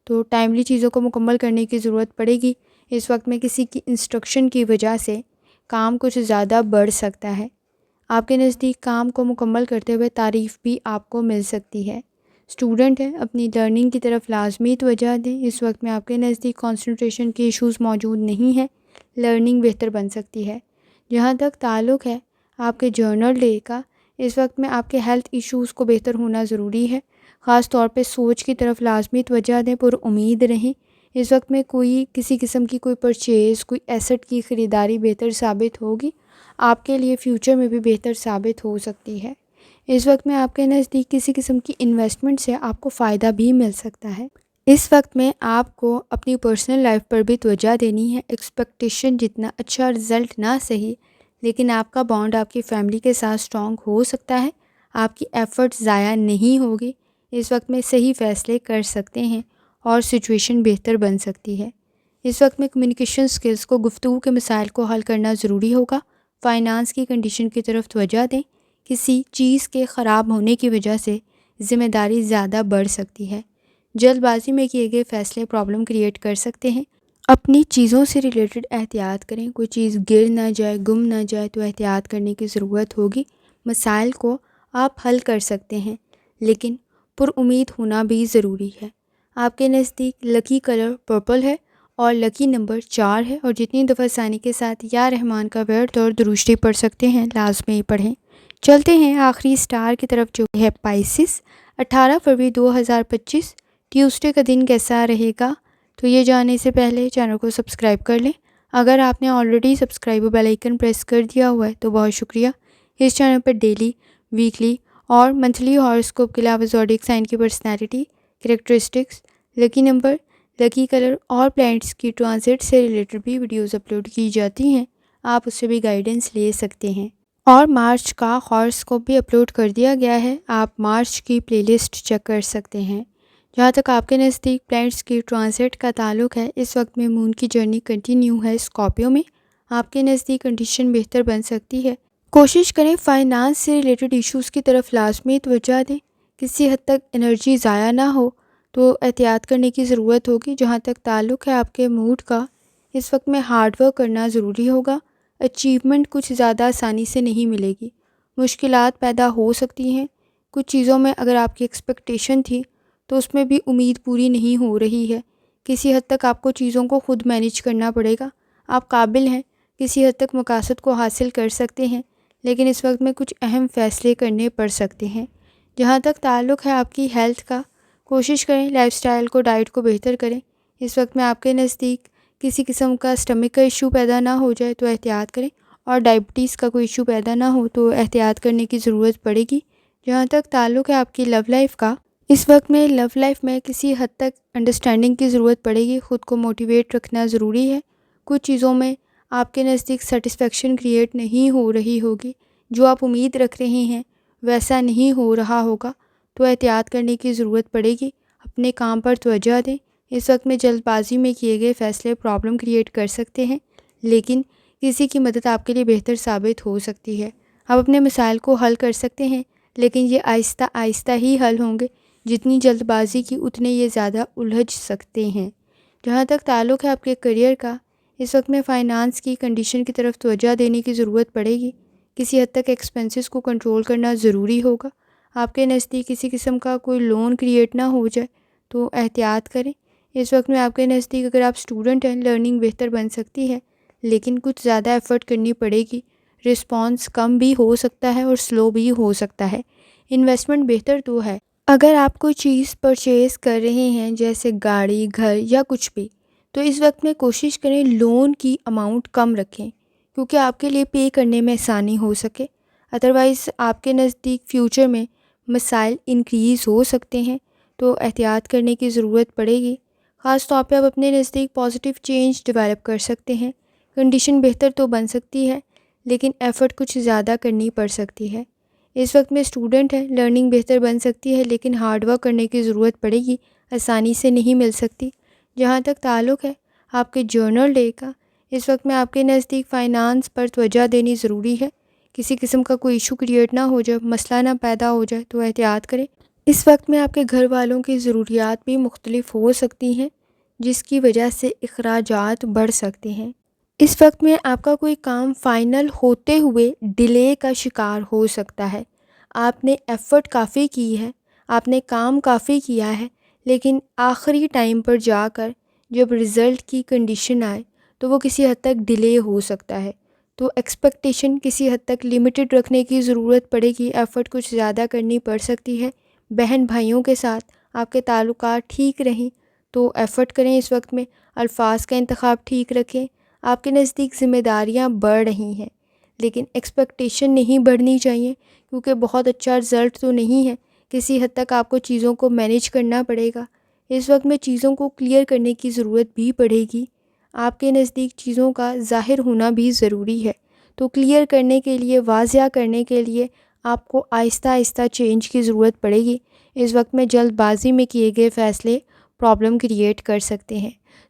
تو ٹائملی چیزوں کو مکمل کرنے کی ضرورت پڑے گی۔ اس وقت میں کسی کی انسٹرکشن کی وجہ سے کام کچھ زیادہ بڑھ سکتا ہے۔ آپ کے نزدیک کام کو مکمل کرتے ہوئے تعریف بھی آپ کو مل سکتی ہے۔ اسٹوڈنٹ ہیں، اپنی لرننگ کی طرف لازمی توجہ دیں۔ اس وقت میں آپ کے نزدیک کنسنٹریشن کے ایشوز موجود نہیں ہیں، لرننگ بہتر بن سکتی ہے۔ جہاں تک تعلق ہے آپ کے جرنل ڈے کا، اس وقت میں آپ کے ہیلتھ ایشوز کو بہتر ہونا ضروری ہے، خاص طور پہ سوچ کی طرف لازمی توجہ دیں، پر امید رہیں۔ اس وقت میں کسی قسم کی کوئی پرچیز، کوئی ایسٹ کی خریداری بہتر ثابت ہوگی، آپ کے لیے فیوچر میں بھی بہتر ثابت ہو سکتی ہے۔ اس وقت میں آپ کے نزدیک کسی قسم کی انویسٹمنٹ سے آپ کو فائدہ بھی مل سکتا ہے۔ اس وقت میں آپ کو اپنی پرسنل لائف پر بھی توجہ دینی ہے۔ ایکسپیکٹیشن جتنا اچھا رزلٹ نہ صحیح، لیکن آپ کا بانڈ آپ کی فیملی کے ساتھ اسٹرانگ ہو سکتا ہے، آپ کی ایفرٹس ضائع نہیں ہوگی۔ اس وقت میں صحیح فیصلے کر سکتے ہیں اور سچویشن بہتر بن سکتی ہے۔ اس وقت میں کمیونیکیشن سکلز کو، گفتگو کے مسائل کو حل کرنا ضروری ہوگا۔ فائنانس کی کنڈیشن کی طرف توجہ دیں۔ کسی چیز کے خراب ہونے کی وجہ سے ذمہ داری زیادہ بڑھ سکتی ہے۔ جلد بازی میں کیے گئے فیصلے پرابلم کریٹ کر سکتے ہیں۔ اپنی چیزوں سے ریلیٹڈ احتیاط کریں، کوئی چیز گر نہ جائے، گم نہ جائے تو احتیاط کرنے کی ضرورت ہوگی۔ مسائل کو آپ حل کر سکتے ہیں، لیکن پر امید ہونا بھی ضروری ہے۔ آپ کے نزدیک لکی کلر پرپل ہے اور لکی نمبر 4 ہے، اور جتنی دفعہ ثانی کے ساتھ یا رحمان کا ورد اور درود شریف پڑھ سکتے ہیں لازمی پڑھیں۔ چلتے ہیں آخری سٹار کی طرف جو ہے پائسس۔ 18 فروری 2025 ٹیوزڈے کا دن کیسا رہے گا؟ تو یہ جاننے سے پہلے چینل کو سبسکرائب کر لیں۔ اگر آپ نے already subscribe bell icon press کر دیا ہوا ہے تو بہت شکریہ۔ اس چینل پر ڈیلی، ویکلی اور منتھلی ہاراسکوپ کے علاوہ زوڈیک سائن کی personality, characteristics, lucky number, lucky colour اور پلانٹس کی ٹرانزٹ سے ریلیٹڈ بھی ویڈیوز اپلوڈ کی جاتی ہیں، آپ اس سے بھی گائیڈنس لے سکتے ہیں۔ اور مارچ کا ہاراسکوپ بھی اپلوڈ کر دیا گیا ہے، آپ مارچ کی پلے لسٹ چیک کر سکتے ہیں۔ جہاں تک آپ کے نزدیک پلانٹس کی ٹرانزٹ کا تعلق ہے، اس وقت میں مون کی جرنی کنٹینیو ہے اسکارپیو میں، آپ کے نزدیک کنڈیشن بہتر بن سکتی ہے۔ کوشش کریں فائنانس سے ریلیٹڈ ایشوز کی طرف لازمی توجہ دیں، کسی حد تک انرجی ضائع نہ ہو تو احتیاط کرنے کی ضرورت ہوگی۔ جہاں تک تعلق ہے آپ کے موڈ کا، اس وقت میں ہارڈ ورک کرنا ضروری ہوگا، اچیومنٹ کچھ زیادہ آسانی سے نہیں ملے گی، مشکلات پیدا ہو سکتی ہیں۔ کچھ چیزوں میں اگر آپ کی ایکسپیکٹیشن تھی تو اس میں بھی امید پوری نہیں ہو رہی ہے، کسی حد تک آپ کو چیزوں کو خود مینیج کرنا پڑے گا۔ آپ قابل ہیں، کسی حد تک مقاصد کو حاصل کر سکتے ہیں، لیکن اس وقت میں کچھ اہم فیصلے کرنے پڑ سکتے ہیں۔ جہاں تک تعلق ہے آپ کی ہیلتھ کا، کوشش کریں لائف سٹائل کو، ڈائٹ کو بہتر کریں۔ اس وقت میں آپ کے نزدیک کسی قسم کا اسٹمک کا ایشو پیدا نہ ہو جائے تو احتیاط کریں، اور ڈائبٹیز کا کوئی ایشو پیدا نہ ہو تو احتیاط کرنے کی ضرورت پڑے گی۔ جہاں تک تعلق ہے آپ کی لو لائف کا، اس وقت میں لو لائف میں کسی حد تک انڈرسٹینڈنگ کی ضرورت پڑے گی، خود کو موٹیویٹ رکھنا ضروری ہے۔ کچھ چیزوں میں آپ کے نزدیک سیٹسفیکشن کریٹ نہیں ہو رہی ہوگی، جو آپ امید رکھ رہے ہیں ویسا نہیں ہو رہا ہوگا تو احتیاط کرنے کی ضرورت پڑے گی۔ اپنے کام پر توجہ دیں، اس وقت میں جلد بازی میں کیے گئے فیصلے پرابلم کریٹ کر سکتے ہیں، لیکن کسی کی مدد آپ کے لیے بہتر ثابت ہو سکتی ہے۔ آپ اپنے مسائل کو حل کر سکتے ہیں، لیکن یہ آہستہ آہستہ ہی حل ہوں گے، جتنی جلد بازی کی اتنے یہ زیادہ الجھ سکتے ہیں۔ جہاں تک تعلق ہے آپ کے کریئر کا، اس وقت میں فائنانس کی کنڈیشن کی طرف توجہ دینے کی ضرورت پڑے گی، کسی حد تک ایکسپینسز کو کنٹرول کرنا ضروری ہوگا۔ آپ کے نزدیک کسی قسم کا کوئی لون کریٹ نہ ہو جائے تو احتیاط کریں۔ اس وقت میں آپ کے نزدیک اگر آپ اسٹوڈنٹ ہیں، لرننگ بہتر بن سکتی ہے، لیکن کچھ زیادہ ایفرٹ کرنی پڑے گی، رسپانس کم بھی ہو سکتا ہے اور سلو بھی ہو سکتا ہے۔ انویسٹمنٹ بہتر تو ہے، اگر آپ کوئی چیز پرچیز کر رہے ہیں جیسے گاڑی، گھر یا کچھ بھی، تو اس وقت میں کوشش کریں لون کی اماؤنٹ کم رکھیں، کیونکہ آپ کے لیے پے کرنے میں آسانی ہو سکے۔ ادروائز آپ کے نزدیک فیوچر میں مسائل انکریز ہو سکتے ہیں، تو احتیاط کرنے کی ضرورت پڑے گی۔ خاص طور پہ آپ اپنے نزدیک پازیٹیو چینج ڈیولپ کر سکتے ہیں، کنڈیشن بہتر تو بن سکتی ہے، لیکن ایفرٹ کچھ زیادہ کرنی پڑ سکتی ہے۔ اس وقت میں اسٹوڈنٹ ہے، لرننگ بہتر بن سکتی ہے، لیکن ہارڈ ورک کرنے کی ضرورت پڑے گی، آسانی سے نہیں مل سکتی۔ جہاں تک تعلق ہے آپ کے جرنل ڈے کا، اس وقت میں آپ کے نزدیک فائنانس پر توجہ دینی ضروری ہے، کسی قسم کا کوئی ایشو کریٹ نہ ہو جائے، مسئلہ نہ پیدا ہو جائے تو احتیاط کریں۔ اس وقت میں آپ کے گھر والوں کی ضروریات بھی مختلف ہو سکتی ہیں، جس کی وجہ سے اخراجات بڑھ سکتے ہیں۔ اس وقت میں آپ کا کوئی کام فائنل ہوتے ہوئے ڈیلے کا شکار ہو سکتا ہے۔ آپ نے ایفرٹ کافی کی ہے، آپ نے کام کافی کیا ہے، لیکن آخری ٹائم پر جا کر جب رزلٹ کی کنڈیشن آئے تو وہ کسی حد تک ڈیلے ہو سکتا ہے۔ تو ایکسپیکٹیشن کسی حد تک لمیٹڈ رکھنے کی ضرورت پڑے گی، ایفرٹ کچھ زیادہ کرنی پڑ سکتی ہے۔ بہن بھائیوں کے ساتھ آپ کے تعلقات ٹھیک رہیں تو ایفرٹ کریں، اس وقت میں الفاظ کا انتخاب ٹھیک رکھیں۔ آپ کے نزدیک ذمہ داریاں بڑھ رہی ہیں لیکن ایکسپیکٹیشن نہیں بڑھنی چاہیے، کیونکہ بہت اچھا رزلٹ تو نہیں ہے، کسی حد تک آپ کو چیزوں کو مینیج کرنا پڑے گا۔ اس وقت میں چیزوں کو کلیئر کرنے کی ضرورت بھی پڑے گی، آپ کے نزدیک چیزوں کا ظاہر ہونا بھی ضروری ہے، تو کلیئر کرنے کے لیے، واضح کرنے کے لیے آپ کو آہستہ آہستہ چینج کی ضرورت پڑے گی۔ اس وقت میں جلد بازی میں کیے گئے فیصلے پرابلم کریٹ کر سکتے ہیں،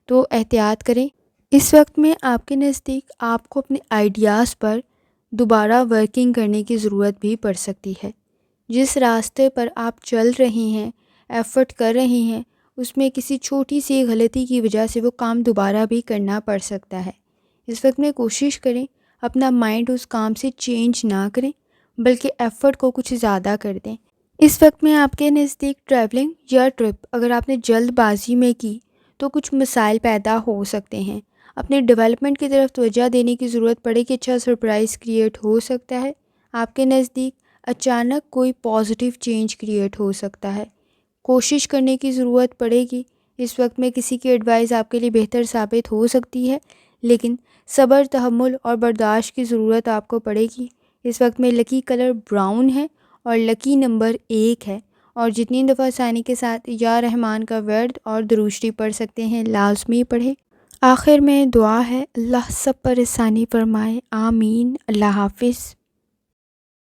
تو احتیاط کریں۔ اس وقت میں آپ کے نزدیک آپ کو اپنے آئیڈیاز پر دوبارہ ورکنگ کرنے کی ضرورت بھی پڑ سکتی ہے۔ جس راستے پر آپ چل رہے ہیں، ایفرٹ کر رہے ہیں، اس میں کسی چھوٹی سی غلطی کی وجہ سے وہ کام دوبارہ بھی کرنا پڑ سکتا ہے۔ اس وقت میں کوشش کریں اپنا مائنڈ اس کام سے چینج نہ کریں، بلکہ ایفرٹ کو کچھ زیادہ کر دیں۔ اس وقت میں آپ کے نزدیک ٹریولنگ یا ٹرپ اگر آپ نے جلد بازی میں کی تو کچھ مسائل پیدا ہو سکتے ہیں۔ اپنے ڈیولپمنٹ کی طرف توجہ دینے کی ضرورت پڑے کہ اچھا سرپرائز کریٹ ہو سکتا ہے۔ آپ کے نزدیک اچانک کوئی پازیٹیو چینج کریٹ ہو سکتا ہے، کوشش کرنے کی ضرورت پڑے گی۔ اس وقت میں کسی کی ایڈوائز آپ کے لیے بہتر ثابت ہو سکتی ہے، لیکن صبر، تحمل اور برداشت کی ضرورت آپ کو پڑے گی۔ اس وقت میں لکی کلر براؤن ہے اور لکی نمبر 1 ہے، اور جتنی دفعہ آسانی کے ساتھ یا رحمان کا ورد اور درود شریف پڑھ سکتے ہیں لازمی پڑھیں۔ آخر میں دعا ہے، اللہ سب پر آسانی فرمائے، آمین۔ اللہ حافظ۔